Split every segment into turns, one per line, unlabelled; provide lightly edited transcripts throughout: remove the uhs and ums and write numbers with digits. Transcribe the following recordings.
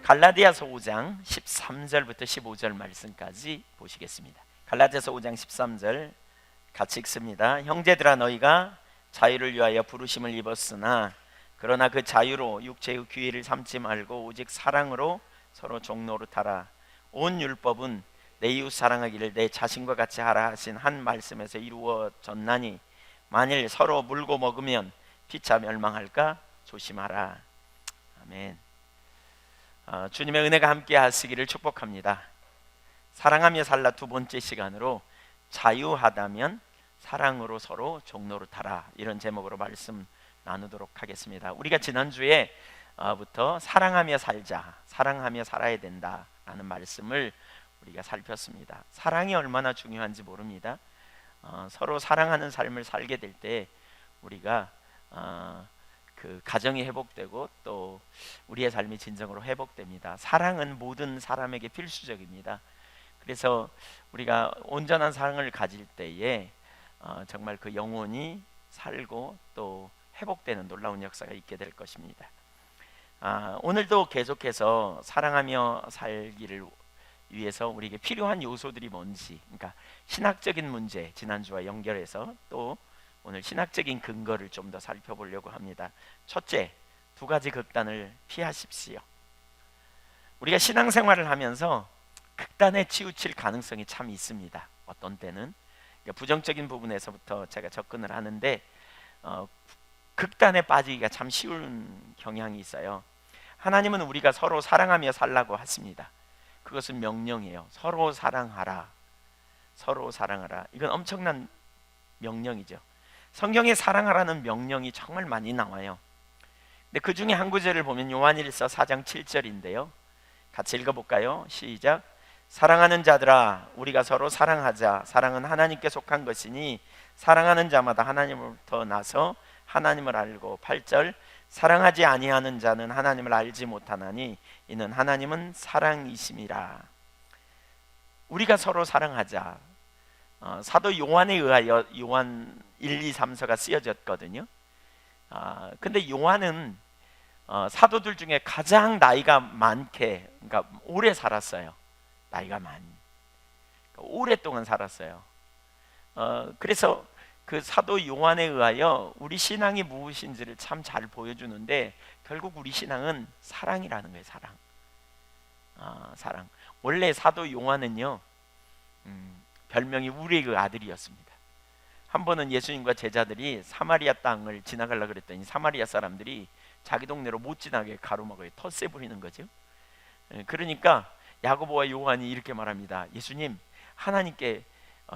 갈라디아서 5장 13절부터 15절 말씀까지 보시겠습니다. 갈라디아서 5장 13절 같이 읽습니다. 형제들아, 너희가 자유를 위하여 부르심을 입었으나 그러나 그 자유로 육체의 규의를 삼지 말고 오직 사랑으로 서로 종노릇하라. 온 율법은 내 이웃 사랑하기를 내 자신과 같이 하라 하신 한 말씀에서 이루어졌나니 만일 서로 물고 먹으면 피차 멸망할까 조심하라. 아멘. 주님의 은혜가 함께 하시기를 축복합니다. 사랑하며 살라 두 번째 시간으로 자유하다면 사랑으로 서로 종노릇하라, 이런 제목으로 말씀 나누도록 하겠습니다. 우리가 지난주에 부터 사랑하며 살자, 사랑하며 살아야 된다라는 말씀을 우리가 살폈습니다. 사랑이 얼마나 중요한지 모릅니다. 서로 사랑하는 삶을 살게 될 때 우리가 그 가정이 회복되고 또 우리의 삶이 진정으로 회복됩니다. 사랑은 모든 사람에게 필수적입니다. 그래서 우리가 온전한 사랑을 가질 때에 정말 그 영혼이 살고 또 회복되는 놀라운 역사가 있게 될 것입니다. 오늘도 계속해서 사랑하며 살기를 위해서 우리에게 필요한 요소들이 뭔지, 그러니까 신학적인 문제, 지난주와 연결해서 또 오늘 신학적인 근거를 좀 더 살펴보려고 합니다. 첫째, 두 가지 극단을 피하십시오. 우리가 신앙생활을 하면서 극단에 치우칠 가능성이 참 있습니다. 어떤 때는 부정적인 부분에서부터 제가 접근을 하는데 극단에 빠지기가 참 쉬운 경향이 있어요. 하나님은 우리가 서로 사랑하며 살라고 하십니다. 그것은 명령이에요. 서로 사랑하라, 서로 사랑하라. 이건 엄청난 명령이죠. 성경에 사랑하라는 명령이 정말 많이 나와요. 근데 그 중에 한 구절을 보면 요한일서 4장 7절인데요. 같이 읽어볼까요? 시작. 사랑하는 자들아, 우리가 서로 사랑하자. 사랑은 하나님께 속한 것이니 사랑하는 자마다 하나님으로부터 나서 하나님을 알고. 8절. 사랑하지 아니하는 자는 하나님을 알지 못하나니 이는 하나님은 사랑이심이라. 우리가 서로 사랑하자. 사도 요한에 의하여 요한 1, 2, 3서가 쓰여졌거든요. 근데 요한은 사도들 중에 가장 나이가 많게, 그러니까 오래 살았어요. 나이가 많이, 그러니까 오랫동안 살았어요. 그래서 그 사도 요한에 의하여 우리 신앙이 무엇인지를 참 잘 보여주는데 결국 우리 신앙은 사랑이라는 거예요. 사랑. 사랑. 원래 사도 요한은요, 별명이 우리의 그 아들이었습니다. 한 번은 예수님과 제자들이 사마리아 땅을 지나가려고 그랬더니 사마리아 사람들이 자기 동네로 못 지나게 가로막아요. 텃세 부리는 거죠. 그러니까 야고보와 요한이 이렇게 말합니다. 예수님, 하나님께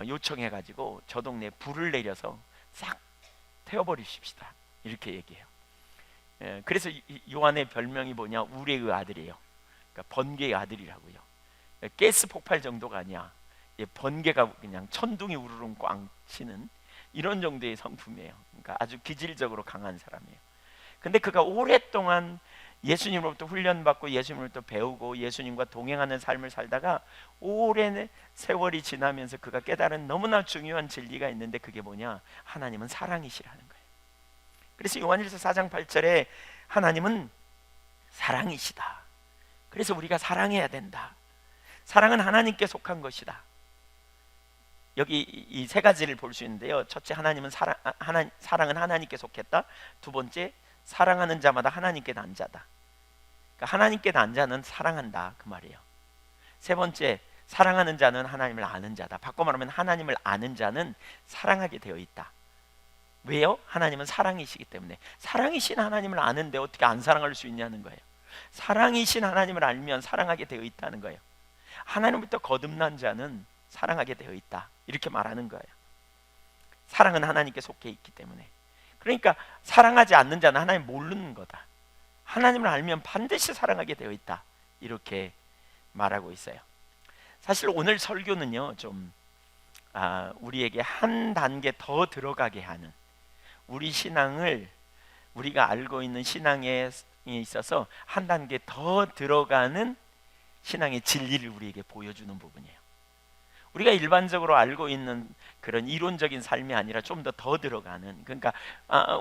요청해가지고 저 동네에 불을 내려서 싹 태워버리십시다, 이렇게 얘기해요. 그래서 요한의 별명이 뭐냐, 우리의 그 아들이에요. 그러니까 번개의 아들이라고요. 가스 폭발 정도가 아니야. 번개가 그냥 천둥이 우르릉 꽝 치는 이런 정도의 성품이에요. 그러니까 아주 기질적으로 강한 사람이에요. 근데 그가 오랫동안 예수님으로부터 훈련받고 예수님으로부터 배우고 예수님과 동행하는 삶을 살다가 오랜 세월이 지나면서 그가 깨달은 너무나 중요한 진리가 있는데 그게 뭐냐, 하나님은 사랑이시라는 거예요. 그래서 요한일서 4장 8절에 하나님은 사랑이시다. 그래서 우리가 사랑해야 된다. 사랑은 하나님께 속한 것이다. 여기 이 세 가지를 볼 수 있는데요. 첫째, 하나님은 사랑은 하나님께 속했다. 두 번째, 사랑하는 자마다 하나님께 난 자다. 그러니까 하나님께 난 자는 사랑한다, 그 말이에요. 세 번째, 사랑하는 자는 하나님을 아는 자다. 바꿔 말하면 하나님을 아는 자는 사랑하게 되어 있다. 왜요? 하나님은 사랑이시기 때문에. 사랑이신 하나님을 아는데 어떻게 안 사랑할 수 있냐는 거예요. 사랑이신 하나님을 알면 사랑하게 되어 있다는 거예요. 하나님부터 거듭난 자는 사랑하게 되어 있다, 이렇게 말하는 거예요. 사랑은 하나님께 속해 있기 때문에. 그러니까 사랑하지 않는 자는 하나님 모르는 거다. 하나님을 알면 반드시 사랑하게 되어 있다, 이렇게 말하고 있어요. 사실 오늘 설교는요, 좀 우리에게 한 단계 더 들어가게 하는, 우리 신앙을, 우리가 알고 있는 신앙에 있어서 한 단계 더 들어가는 신앙의 진리를 우리에게 보여주는 부분이에요. 우리가 일반적으로 알고 있는 그런 이론적인 삶이 아니라 좀 더 들어가는, 그러니까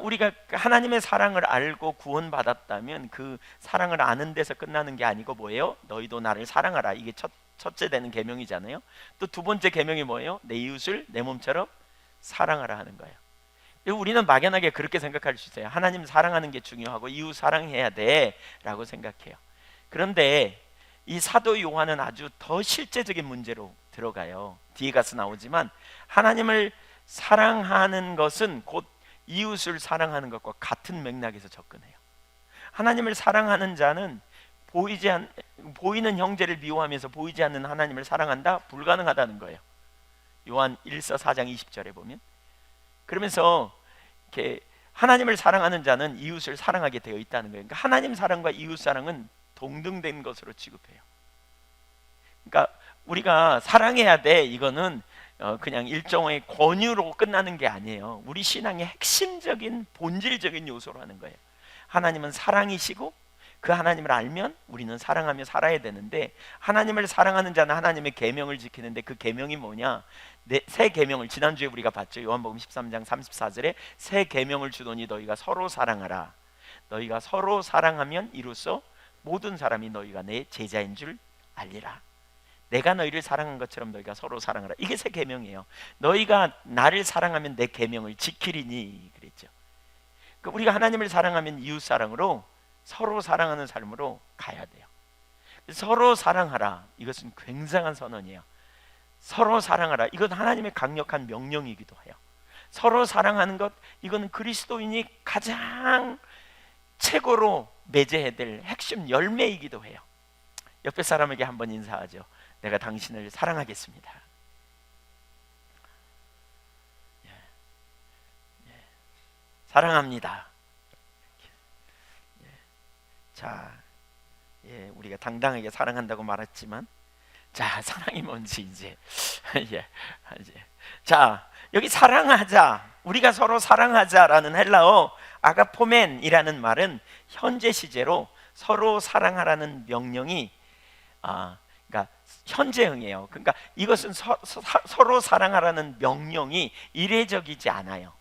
우리가 하나님의 사랑을 알고 구원받았다면 그 사랑을 아는 데서 끝나는 게 아니고 뭐예요? 너희도 나를 사랑하라. 이게 첫째 되는 계명이잖아요. 또 두 번째 계명이 뭐예요? 내 이웃을 내 몸처럼 사랑하라 하는 거예요. 우리는 막연하게 그렇게 생각할 수 있어요. 하나님 사랑하는 게 중요하고 이웃 사랑해야 돼 라고 생각해요. 그런데 이 사도 요한은 아주 더 실제적인 문제로 들어가요. 뒤에 가서 나오지만 하나님을 사랑하는 것은 곧 이웃을 사랑하는 것과 같은 맥락에서 접근해요. 하나님을 사랑하는 자는 보이는 형제를 미워하면서 보이지 않는 하나님을 사랑한다? 불가능하다는 거예요. 요한 1서 4장 20절에 보면. 그러면서 이렇게 하나님을 사랑하는 자는 이웃을 사랑하게 되어 있다는 거예요. 그러니까 하나님 사랑과 이웃 사랑은 동등된 것으로 취급해요. 그러니까 우리가 사랑해야 돼, 이거는 그냥 일종의 권유로 끝나는 게 아니에요. 우리 신앙의 핵심적인 본질적인 요소로 하는 거예요. 하나님은 사랑이시고 그 하나님을 알면 우리는 사랑하며 살아야 되는데, 하나님을 사랑하는 자는 하나님의 계명을 지키는데 그 계명이 뭐냐? 새 계명을 지난주에 우리가 봤죠. 요한복음 13장 34절에 새 계명을 주노니 너희가 서로 사랑하라. 너희가 서로 사랑하면 이로써 모든 사람이 너희가 내 제자인 줄 알리라. 내가 너희를 사랑한 것처럼 너희가 서로 사랑하라. 이게 새 계명이에요. 너희가 나를 사랑하면 내 계명을 지키리니 그랬죠. 그러니까 우리가 하나님을 사랑하면 이웃 사랑으로 서로 사랑하는 삶으로 가야 돼요. 서로 사랑하라. 이것은 굉장한 선언이에요. 서로 사랑하라. 이건 하나님의 강력한 명령이기도 해요. 서로 사랑하는 것, 이건 그리스도인이 가장 최고로 맺어야 될 핵심 열매이기도 해요. 옆에 사람에게 한번 인사하죠. 내가 당신을 사랑하겠습니다. 사랑합니다. 자, 우리가 당당하게 사랑한다고 말했지만, 자, 사랑이 뭔지 이제 자, 여기 사랑하자, 우리가 서로 사랑하자라는 헬라어 아가포멘이라는 말은 현재 시제로 서로 사랑하라는 명령이 그러니까 현재형이에요. 그러니까 이것은 서로 사랑하라는 명령이 이례적이지 않아요.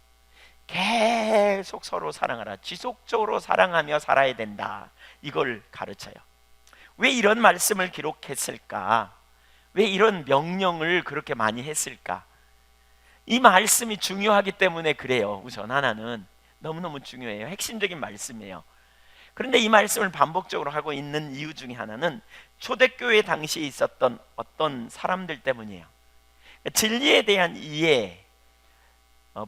계속 서로 사랑하라, 지속적으로 사랑하며 살아야 된다, 이걸 가르쳐요. 왜 이런 말씀을 기록했을까? 왜 이런 명령을 그렇게 많이 했을까? 이 말씀이 중요하기 때문에 그래요. 우선 하나는 너무너무 중요해요. 핵심적인 말씀이에요. 그런데 이 말씀을 반복적으로 하고 있는 이유 중에 하나는 초대교회 당시에 있었던 어떤 사람들 때문이에요. 진리에 대한 이해,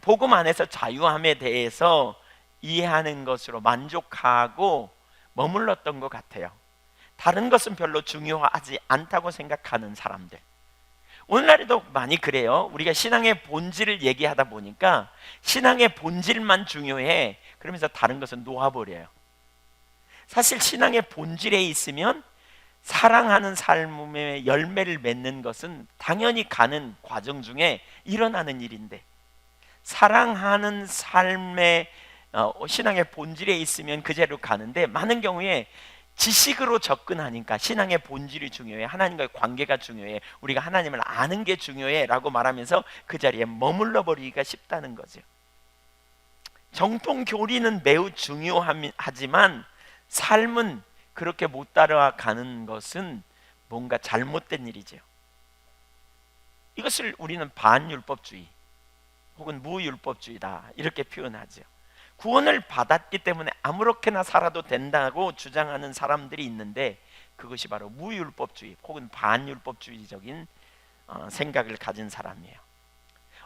복음 안에서 자유함에 대해서 이해하는 것으로 만족하고 머물렀던 것 같아요. 다른 것은 별로 중요하지 않다고 생각하는 사람들. 오늘날에도 많이 그래요. 우리가 신앙의 본질을 얘기하다 보니까 신앙의 본질만 중요해. 그러면서 다른 것은 놓아버려요. 사실 신앙의 본질에 있으면 사랑하는 삶의 열매를 맺는 것은 당연히 가는 과정 중에 일어나는 일인데, 사랑하는 삶의 신앙의 본질에 있으면 그 자리로 가는데, 많은 경우에 지식으로 접근하니까 신앙의 본질이 중요해, 하나님과의 관계가 중요해, 우리가 하나님을 아는 게 중요해 라고 말하면서 그 자리에 머물러 버리기가 쉽다는 거죠. 정통 교리는 매우 중요하지만 삶은 그렇게 못 따라가는 것은 뭔가 잘못된 일이죠. 이것을 우리는 반율법주의 혹은 무율법주의다 이렇게 표현하죠. 구원을 받았기 때문에 아무렇게나 살아도 된다고 주장하는 사람들이 있는데, 그것이 바로 무율법주의 혹은 반율법주의적인 생각을 가진 사람이에요.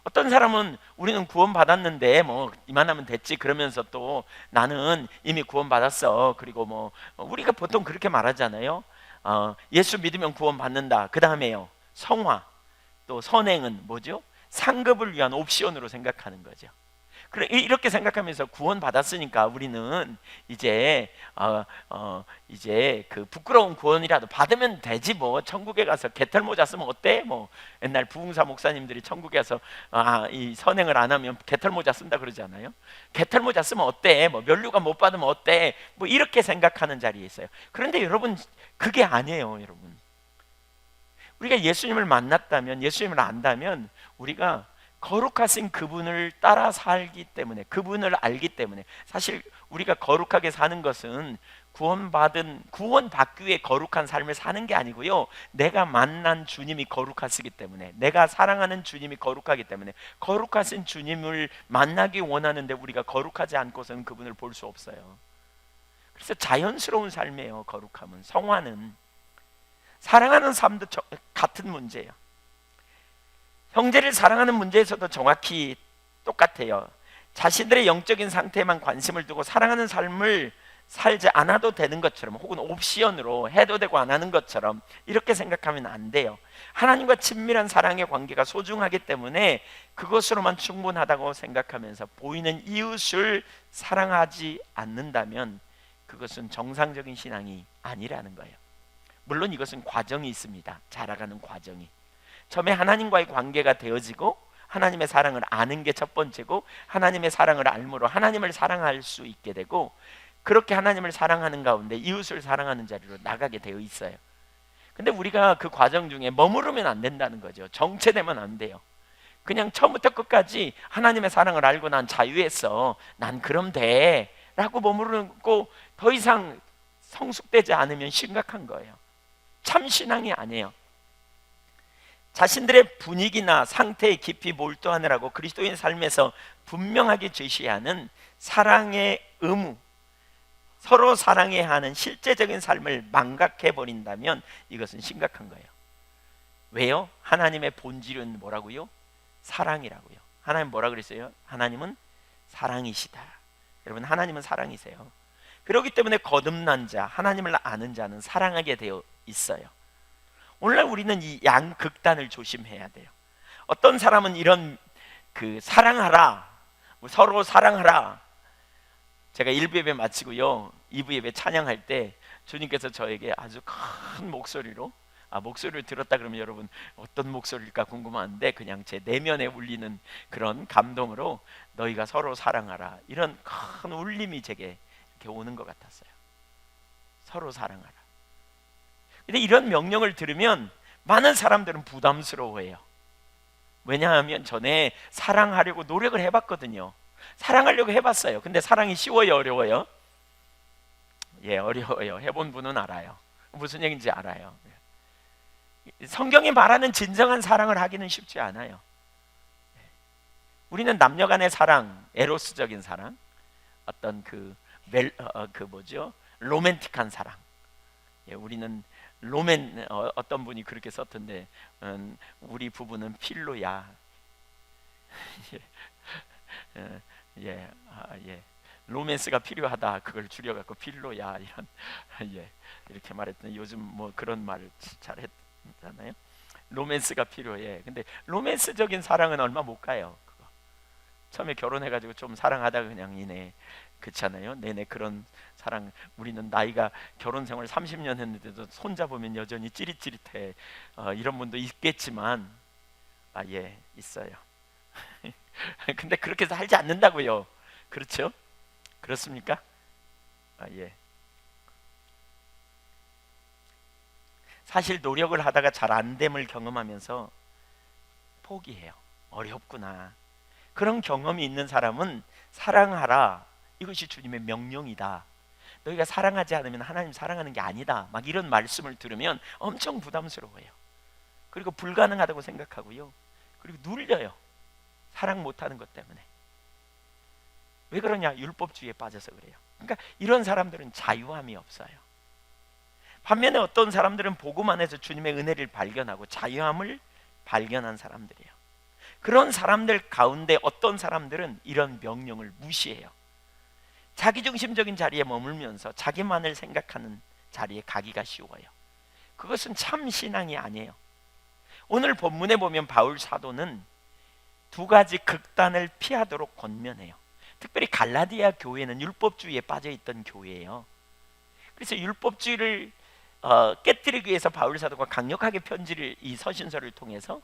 어떤 사람은 우리는 구원받았는데 뭐 이만하면 됐지 그러면서 또 나는 이미 구원받았어, 그리고 우리가 보통 그렇게 말하잖아요. 예수 믿으면 구원받는다. 그 다음에요, 성화 또 선행은 뭐죠? 상급을 위한 옵션으로 생각하는 거죠. 이렇게 생각하면서 구원 받았으니까 우리는 이제 이제 그 부끄러운 구원이라도 받으면 되지, 뭐 천국에 가서 개털모자 쓰면 어때? 뭐 옛날 부흥사 목사님들이 천국에 가서 이 선행을 안 하면 개털모자 쓴다 그러지 않아요? 개털모자 쓰면 어때? 뭐 면류관 못 받으면 어때? 뭐 이렇게 생각하는 자리에 있어요. 그런데 여러분, 그게 아니에요. 여러분, 우리가 예수님을 만났다면, 예수님을 안다면 우리가 거룩하신 그분을 따라 살기 때문에, 그분을 알기 때문에, 사실 우리가 거룩하게 사는 것은 구원받기 위해 거룩한 삶을 사는 게 아니고요, 내가 만난 주님이 거룩하시기 때문에, 내가 사랑하는 주님이 거룩하기 때문에, 거룩하신 주님을 만나기 원하는데 우리가 거룩하지 않고서는 그분을 볼 수 없어요. 그래서 자연스러운 삶이에요. 거룩함은, 성화는. 사랑하는 삶도 같은 문제예요. 형제를 사랑하는 문제에서도 정확히 똑같아요. 자신들의 영적인 상태에만 관심을 두고 사랑하는 삶을 살지 않아도 되는 것처럼, 혹은 옵션으로 해도 되고 안 하는 것처럼 이렇게 생각하면 안 돼요. 하나님과 친밀한 사랑의 관계가 소중하기 때문에 그것으로만 충분하다고 생각하면서 보이는 이웃을 사랑하지 않는다면 그것은 정상적인 신앙이 아니라는 거예요. 물론 이것은 과정이 있습니다. 자라가는 과정이. 처음에 하나님과의 관계가 되어지고 하나님의 사랑을 아는 게 첫 번째고, 하나님의 사랑을 알므로 하나님을 사랑할 수 있게 되고, 그렇게 하나님을 사랑하는 가운데 이웃을 사랑하는 자리로 나가게 되어 있어요. 근데 우리가 그 과정 중에 머무르면 안 된다는 거죠. 정체되면 안 돼요. 그냥 처음부터 끝까지 하나님의 사랑을 알고 난 자유했어, 난 그럼 돼 라고 머무르고 더 이상 성숙되지 않으면 심각한 거예요. 참 신앙이 아니에요. 자신들의 분위기나 상태에 깊이 몰두하느라고 그리스도인 삶에서 분명하게 제시하는 사랑의 의무, 서로 사랑해야 하는 실제적인 삶을 망각해버린다면 이것은 심각한 거예요. 왜요? 하나님의 본질은 뭐라고요? 사랑이라고요. 하나님 뭐라 그랬어요? 하나님은 사랑이시다. 여러분, 하나님은 사랑이세요. 그렇기 때문에 거듭난 자, 하나님을 아는 자는 사랑하게 되어 있어요. 오늘날 우리는 이 양극단을 조심해야 돼요. 어떤 사람은 이런 사랑하라, 서로 사랑하라. 제가 1부 예배 마치고요, 2부 예배 찬양할 때 주님께서 저에게 아주 큰 목소리로, 목소리를 들었다 그러면 여러분 어떤 목소리일까 궁금한데, 그냥 제 내면에 울리는 그런 감동으로 너희가 서로 사랑하라, 이런 큰 울림이 제게 이렇게 오는 것 같았어요. 서로 사랑하라. 근데 이런 명령을 들으면 많은 사람들은 부담스러워해요. 왜냐하면 전에 사랑하려고 노력을 해봤거든요. 사랑하려고 해봤어요. 근데 사랑이 쉬워요, 어려워요? 예, 어려워요. 해본 분은 알아요. 무슨 얘기인지 알아요. 성경이 말하는 진정한 사랑을 하기는 쉽지 않아요. 우리는 남녀 간의 사랑, 에로스적인 사랑, 어떤 로맨틱한 사랑. 예, 우리는 어떤 분이 그렇게 썼던데, 우리 부부는 필로야. 로맨스가 필요하다, 그걸 줄여갖고 필로야, 이런 이렇게 말했더니 요즘 뭐 그런 말을 잘 했잖아요. 로맨스가 필요해. 근데 로맨스적인 사랑은 얼마 못 가요. 그거. 처음에 결혼해가지고 좀 사랑하다가 그냥 이내, 그렇잖아요. 내내 그런 사랑. 우리는 나이가 결혼 생활 30년 했는데도 손잡으면 여전히 찌릿찌릿해. 이런 분도 있겠지만, 있어요. 근데 그렇게 살지 않는다고요. 그렇죠? 그렇습니까? 사실 노력을 하다가 잘 안 됨을 경험하면서 포기해요. 어렵구나. 그런 경험이 있는 사람은 사랑하라, 이것이 주님의 명령이다, 너희가 사랑하지 않으면 하나님 사랑하는 게 아니다, 막 이런 말씀을 들으면 엄청 부담스러워요. 그리고 불가능하다고 생각하고요. 그리고 눌려요. 사랑 못하는 것 때문에. 왜 그러냐? 율법주의에 빠져서 그래요. 그러니까 이런 사람들은 자유함이 없어요. 반면에 어떤 사람들은 복음 안에서 주님의 은혜를 발견하고 자유함을 발견한 사람들이에요. 그런 사람들 가운데 어떤 사람들은 이런 명령을 무시해요. 자기중심적인 자리에 머물면서 자기만을 생각하는 자리에 가기가 쉬워요. 그것은 참 신앙이 아니에요. 오늘 본문에 보면 바울 사도는 두 가지 극단을 피하도록 권면해요. 특별히 갈라디아 교회는 율법주의에 빠져있던 교회예요. 그래서 율법주의를 깨뜨리기 위해서 바울 사도가 강력하게 편지를, 이 서신서를 통해서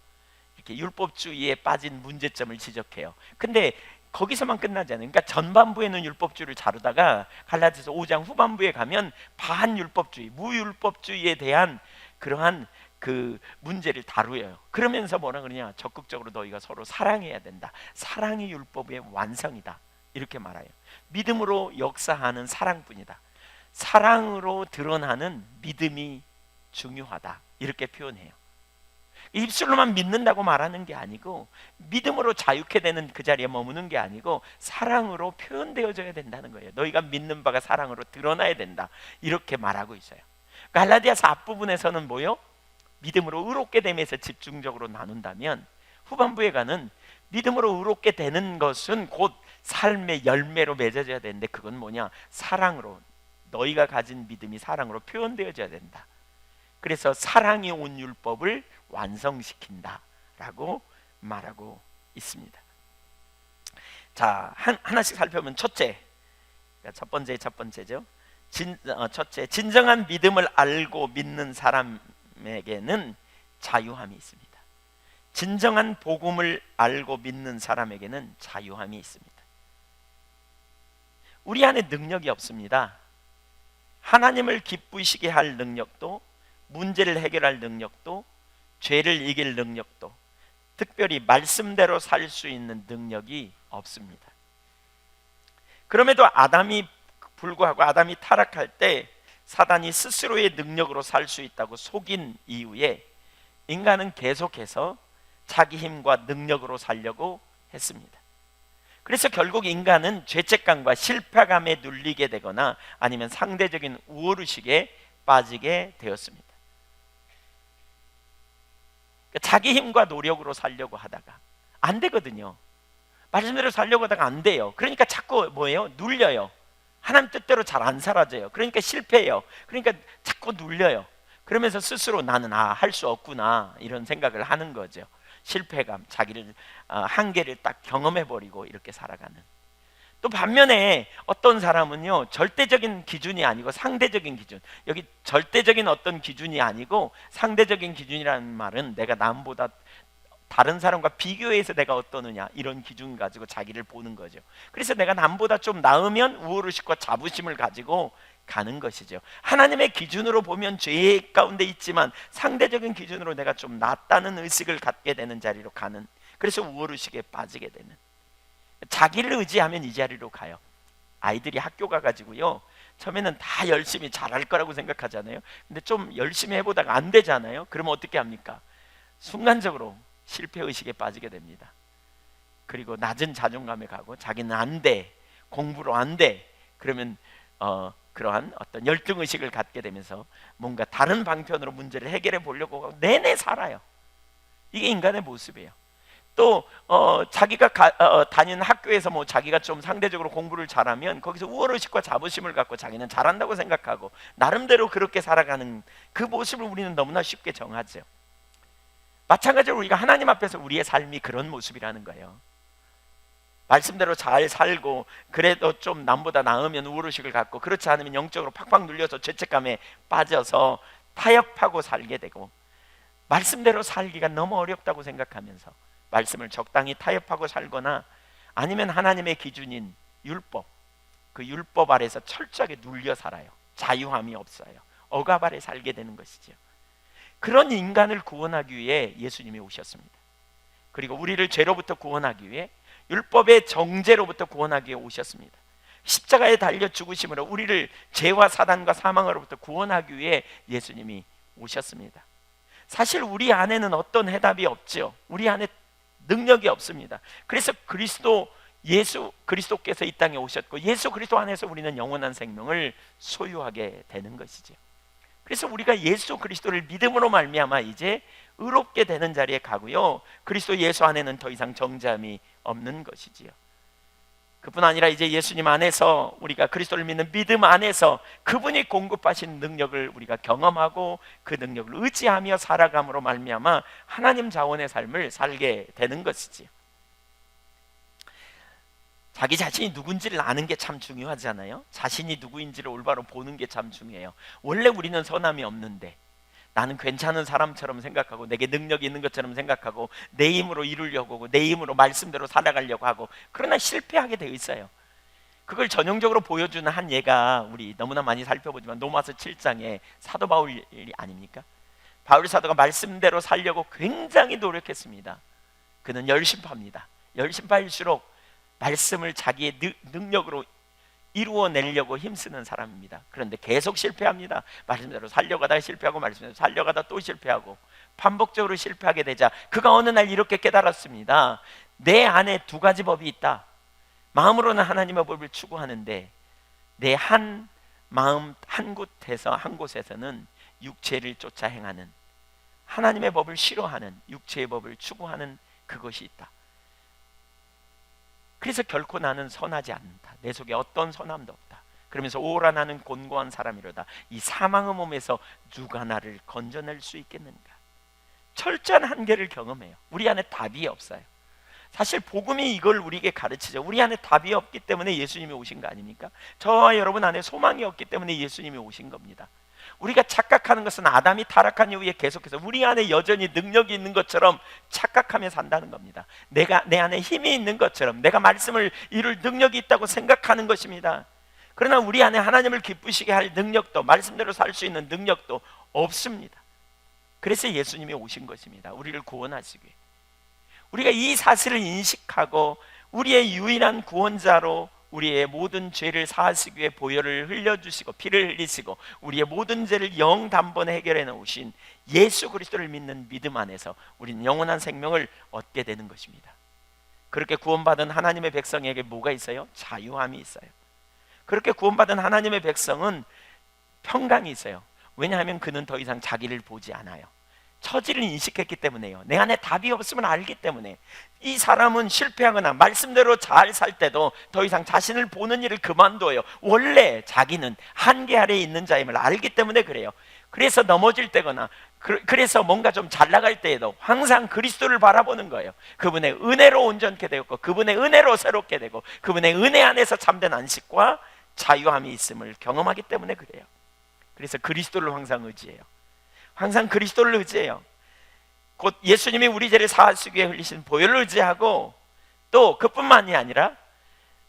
이렇게 율법주의에 빠진 문제점을 지적해요. 근데 거기서만 끝나지 않아요. 그러니까 전반부에는 율법주의를 다루다가 갈라디아서 5장 후반부에 가면 반율법주의, 무율법주의에 대한 그러한 그 문제를 다루어요. 그러면서 뭐라 그러냐? 적극적으로 너희가 서로 사랑해야 된다. 사랑이 율법의 완성이다. 이렇게 말해요. 믿음으로 역사하는 사랑뿐이다. 사랑으로 드러나는 믿음이 중요하다. 이렇게 표현해요. 입술로만 믿는다고 말하는 게 아니고, 믿음으로 자유케 되는 그 자리에 머무는 게 아니고 사랑으로 표현되어져야 된다는 거예요. 너희가 믿는 바가 사랑으로 드러나야 된다. 이렇게 말하고 있어요. 갈라디아서 앞부분에서는 뭐요? 믿음으로 의롭게 됨에서 집중적으로 나눈다면, 후반부에 가는 믿음으로 의롭게 되는 것은 곧 삶의 열매로 맺어져야 되는데, 그건 뭐냐? 사랑으로, 너희가 가진 믿음이 사랑으로 표현되어져야 된다. 그래서 사랑이 온 율법을 완성시킨다라고 말하고 있습니다. 자, 하나씩 살펴보면 첫째, 첫 번째죠. 첫째, 진정한 믿음을 알고 믿는 사람에게는 자유함이 있습니다. 진정한 복음을 알고 믿는 사람에게는 자유함이 있습니다. 우리 안에 능력이 없습니다. 하나님을 기쁘시게 할 능력도, 문제를 해결할 능력도, 죄를 이길 능력도, 특별히 말씀대로 살 수 있는 능력이 없습니다. 그럼에도 아담이 타락할 때 사단이 스스로의 능력으로 살 수 있다고 속인 이후에 인간은 계속해서 자기 힘과 능력으로 살려고 했습니다. 그래서 결국 인간은 죄책감과 실패감에 눌리게 되거나 아니면 상대적인 우월의식에 빠지게 되었습니다. 자기 힘과 노력으로 살려고 하다가 안 되거든요. 말씀대로 살려고 하다가 안 돼요. 그러니까 자꾸 뭐예요? 눌려요. 하나님 뜻대로 잘 안 살아져요. 그러니까 실패해요. 그러니까 자꾸 눌려요. 그러면서 스스로 나는 할 수 없구나, 이런 생각을 하는 거죠. 실패감, 자기를 한계를 딱 경험해버리고 이렇게 살아가는. 또 반면에 어떤 사람은요, 절대적인 기준이 아니고 상대적인 기준, 여기 절대적인 어떤 기준이 아니고 상대적인 기준이라는 말은 내가 남보다 다른 사람과 비교해서 내가 어떠느냐, 이런 기준 가지고 자기를 보는 거죠. 그래서 내가 남보다 좀 나으면 우월의식과 자부심을 가지고 가는 것이죠. 하나님의 기준으로 보면 죄 가운데 있지만 상대적인 기준으로 내가 좀 낫다는 의식을 갖게 되는 자리로 가는, 그래서 우월의식에 빠지게 되는. 자기를 의지하면 이 자리로 가요. 아이들이 학교 가가지고요, 처음에는 다 열심히 잘할 거라고 생각하잖아요. 근데 좀 열심히 해보다가 안 되잖아요. 그러면 어떻게 합니까? 순간적으로 실패의식에 빠지게 됩니다. 그리고 낮은 자존감에 가고 자기는 안 돼, 공부로 안 돼, 그러면 그러한 어떤 열등의식을 갖게 되면서 뭔가 다른 방편으로 문제를 해결해 보려고 하고 내내 살아요. 이게 인간의 모습이에요. 또 자기가 다니는 학교에서 뭐 자기가 좀 상대적으로 공부를 잘하면 거기서 우월의식과 자부심을 갖고 자기는 잘한다고 생각하고 나름대로 그렇게 살아가는 그 모습을 우리는 너무나 쉽게 정하죠. 마찬가지로 우리가 하나님 앞에서 우리의 삶이 그런 모습이라는 거예요. 말씀대로 잘 살고 그래도 좀 남보다 나으면 우월의식을 갖고, 그렇지 않으면 영적으로 팍팍 눌려서 죄책감에 빠져서 타협하고 살게 되고, 말씀대로 살기가 너무 어렵다고 생각하면서 말씀을 적당히 타협하고 살거나, 아니면 하나님의 기준인 율법, 그 율법 아래서 철저하게 눌려 살아요. 자유함이 없어요. 억압 아래 살게 되는 것이죠. 그런 인간을 구원하기 위해 예수님이 오셨습니다. 그리고 우리를 죄로부터 구원하기 위해, 율법의 정죄로부터 구원하기 위해 오셨습니다. 십자가에 달려 죽으심으로 우리를 죄와 사단과 사망으로부터 구원하기 위해 예수님이 오셨습니다. 사실 우리 안에는 어떤 해답이 없죠. 우리 안에 능력이 없습니다. 그래서 예수 그리스도께서 이 땅에 오셨고, 예수 그리스도 안에서 우리는 영원한 생명을 소유하게 되는 것이죠. 그래서 우리가 예수 그리스도를 믿음으로 말미암아 이제 의롭게 되는 자리에 가고요, 그리스도 예수 안에는 더 이상 정죄함이 없는 것이지요. 그뿐 아니라 이제 예수님 안에서, 우리가 그리스도를 믿는 믿음 안에서 그분이 공급하신 능력을 우리가 경험하고 그 능력을 의지하며 살아감으로 말미암아 하나님 자원의 삶을 살게 되는 것이지요. 자기 자신이 누군지를 아는 게 참 중요하잖아요. 자신이 누구인지를 올바로 보는 게 참 중요해요. 원래 우리는 선함이 없는데, 나는 괜찮은 사람처럼 생각하고 내게 능력이 있는 것처럼 생각하고 내 힘으로 이루려고 하고 내 힘으로 말씀대로 살아가려고 하고, 그러나 실패하게 되어 있어요. 그걸 전형적으로 보여주는 한 예가 우리 너무나 많이 살펴보지만 로마서 7장의 사도 바울이 아닙니까? 바울 사도가 말씀대로 살려고 굉장히 노력했습니다. 그는 열심파입니다. 열심파일수록 말씀을 자기의 능력으로 이루어내려고 힘쓰는 사람입니다. 그런데 계속 실패합니다. 말씀대로 살려가다가 실패하고, 말씀대로 살려가다 또 실패하고, 반복적으로 실패하게 되자 그가 어느 날 이렇게 깨달았습니다. 내 안에 두 가지 법이 있다. 마음으로는 하나님의 법을 추구하는데 내 한 마음 한 곳에서는 육체를 쫓아 행하는, 하나님의 법을 싫어하는 육체의 법을 추구하는 그것이 있다. 그래서 결코 나는 선하지 않는다. 내 속에 어떤 선함도 없다. 그러면서 오라 나는 곤고한 사람이로다. 이 사망의 몸에서 누가 나를 건져낼 수 있겠는가. 철저한 한계를 경험해요. 우리 안에 답이 없어요. 사실 복음이 이걸 우리에게 가르치죠. 우리 안에 답이 없기 때문에 예수님이 오신 거 아닙니까? 저와 여러분 안에 소망이 없기 때문에 예수님이 오신 겁니다. 우리가 착각하는 것은 아담이 타락한 이후에 계속해서 우리 안에 여전히 능력이 있는 것처럼 착각하며 산다는 겁니다. 내가 내 안에 힘이 있는 것처럼, 내가 말씀을 이룰 능력이 있다고 생각하는 것입니다. 그러나 우리 안에 하나님을 기쁘시게 할 능력도, 말씀대로 살 수 있는 능력도 없습니다. 그래서 예수님이 오신 것입니다. 우리를 구원하시기 위해. 우리가 이 사실을 인식하고 우리의 유일한 구원자로 우리의 모든 죄를 사하시기 위해 보혈을 흘려주시고 피를 흘리시고 우리의 모든 죄를 영단번에 해결해 놓으신 예수 그리스도를 믿는 믿음 안에서 우리는 영원한 생명을 얻게 되는 것입니다. 그렇게 구원받은 하나님의 백성에게 뭐가 있어요? 자유함이 있어요. 그렇게 구원받은 하나님의 백성은 평강이 있어요. 왜냐하면 그는 더 이상 자기를 보지 않아요. 처지를 인식했기 때문에요. 내 안에 답이 없으면 알기 때문에. 이 사람은 실패하거나 말씀대로 잘 살 때도 더 이상 자신을 보는 일을 그만둬요. 원래 자기는 한계 아래에 있는 자임을 알기 때문에 그래요. 그래서 넘어질 때거나 그래서 뭔가 좀 잘 나갈 때에도 항상 그리스도를 바라보는 거예요. 그분의 은혜로 온전케 되었고, 그분의 은혜로 새롭게 되고, 그분의 은혜 안에서 참된 안식과 자유함이 있음을 경험하기 때문에 그래요. 그래서 그리스도를 항상 의지해요. 항상 그리스도를 의지해요. 곧 예수님이 우리 죄를 사하시기 위해 흘리신 보혈을 의지하고, 또 그뿐만이 아니라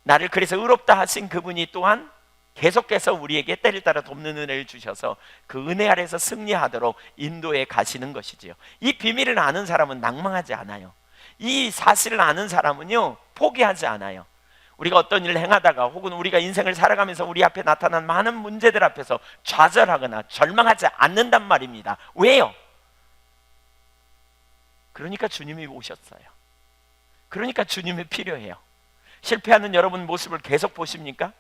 나를 그래서 의롭다 하신 그분이 또한 계속해서 우리에게 때를 따라 돕는 은혜를 주셔서 그 은혜 아래서 승리하도록 인도해 가시는 것이지요. 이 비밀을 아는 사람은 낭망하지 않아요. 이 사실을 아는 사람은요, 포기하지 않아요. 우리가 어떤 일을 행하다가 혹은 우리가 인생을 살아가면서 우리 앞에 나타난 많은 문제들 앞에서 좌절하거나 절망하지 않는단 말입니다. 왜요? 그러니까 주님이 오셨어요. 그러니까 주님이 필요해요. 실패하는 여러분 모습을 계속 보십니까?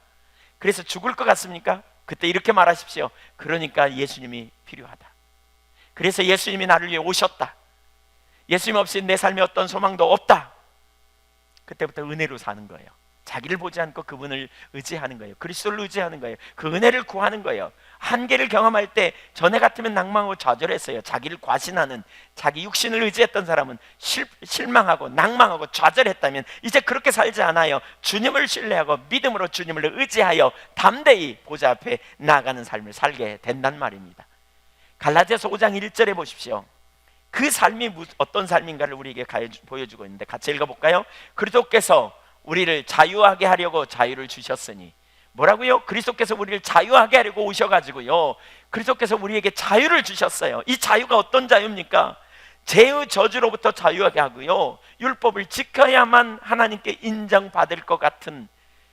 그래서 죽을 것 같습니까? 그때 이렇게 말하십시오. 그러니까 예수님이 필요하다. 그래서 예수님이 나를 위해 오셨다. 예수님 없이 내 삶에 어떤 소망도 없다. 그때부터 은혜로 사는 거예요. 자기를 보지 않고 그분을 의지하는 거예요. 그리스도를 의지하는 거예요. 그 은혜를 구하는 거예요. 한계를 경험할 때 전에 같으면 낭망하고 좌절했어요. 자기를 과신하는, 자기 육신을 의지했던 사람은 실망하고 낭망하고 좌절했다면 이제 그렇게 살지 않아요. 주님을 신뢰하고 믿음으로 주님을 의지하여 담대히 보좌 앞에 나아가는 삶을 살게 된단 말입니다. 갈라디아서 5장 1절에 보십시오. 그 삶이 어떤 삶인가를 우리에게 보여주고 있는데 같이 읽어볼까요? 그리스도께서 우리를 자유하게 하려고 자유를 주셨으니, 뭐라고요? 그리스도께서 우리를 자유하게 하려고 오셔가지고요, 그리스도께서 우리에게 자유를 주셨어요. 이 자유가 어떤 자유입니까? 죄의 저주로부터 자유하게 하고요, 율법을 지켜야만 하나님께 인정받을 것 같은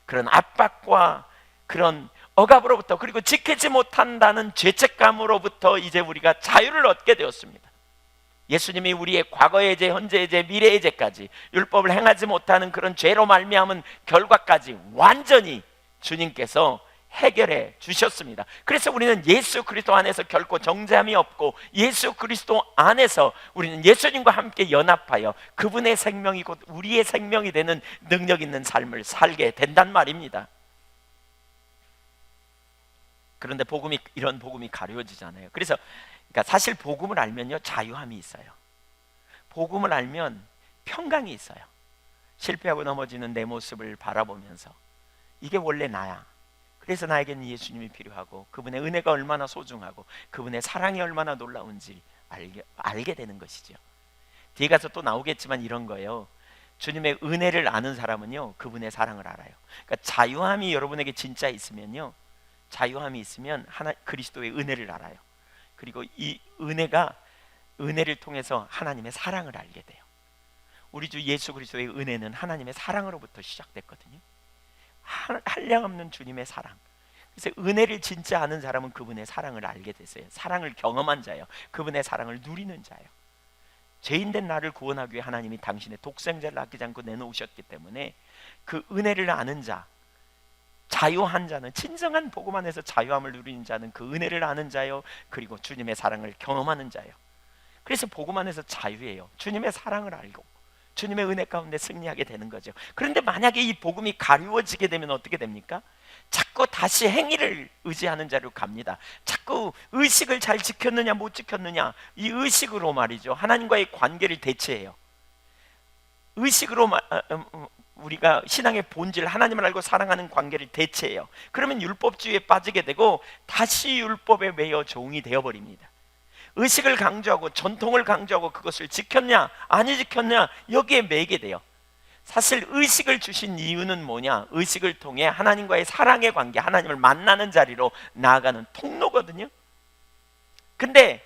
그런 압박과 그런 억압으로부터, 그리고 지키지 못한다는 죄책감으로부터 이제 우리가 자유를 얻게 되었습니다. 예수님이 우리의 과거의 죄, 현재의 죄, 미래의 죄까지, 율법을 행하지 못하는 그런 죄로 말미암은 결과까지 완전히 주님께서 해결해 주셨습니다. 그래서 우리는 예수 그리스도 안에서 결코 정죄함이 없고, 예수 그리스도 안에서 우리는 예수님과 함께 연합하여 그분의 생명이 곧 우리의 생명이 되는 능력 있는 삶을 살게 된단 말입니다. 그런데 이런 복음이 가려지잖아요. 그래서 사실 복음을 알면요, 자유함이 있어요. 복음을 알면 평강이 있어요. 실패하고 넘어지는 내 모습을 바라보면서 이게 원래 나야. 그래서 나에게는 예수님이 필요하고 그분의 은혜가 얼마나 소중하고 그분의 사랑이 얼마나 놀라운지 알게 되는 것이죠. 뒤에 가서 또 나오겠지만 이런 거예요. 주님의 은혜를 아는 사람은요, 그분의 사랑을 알아요. 그러니까 자유함이 여러분에게 진짜 있으면요, 자유함이 있으면 그리스도의 은혜를 알아요. 그리고 이 은혜가 은혜를 통해서 하나님의 사랑을 알게 돼요. 우리 주 예수 그리스도의 은혜는 하나님의 사랑으로부터 시작됐거든요. 한량없는 주님의 사랑. 그래서 은혜를 진짜 아는 사람은 그분의 사랑을 알게 됐어요. 사랑을 경험한 자예요. 그분의 사랑을 누리는 자예요. 죄인된 나를 구원하기 위해 하나님이 당신의 독생자를 아끼지 않고 내놓으셨기 때문에 그 은혜를 아는 자, 자유한 자는, 진정한 복음 안에서 자유함을 누리는 자는 그 은혜를 아는 자요, 그리고 주님의 사랑을 경험하는 자예요. 그래서 복음 안에서 자유예요. 주님의 사랑을 알고 주님의 은혜 가운데 승리하게 되는 거죠. 그런데 만약에 이 복음이 가리워지게 되면 어떻게 됩니까? 자꾸 다시 행위를 의지하는 자로 갑니다. 자꾸 의식을 잘 지켰느냐 못 지켰느냐, 이 의식으로 말이죠, 하나님과의 관계를 대체해요. 의식으로 우리가 신앙의 본질, 하나님을 알고 사랑하는 관계를 대체해요. 그러면 율법주의에 빠지게 되고 다시 율법에 매여 종이 되어버립니다. 의식을 강조하고 전통을 강조하고 그것을 지켰냐 아니 지켰냐 여기에 매게 돼요. 사실 의식을 주신 이유는 뭐냐? 의식을 통해 하나님과의 사랑의 관계, 하나님을 만나는 자리로 나아가는 통로거든요. 근데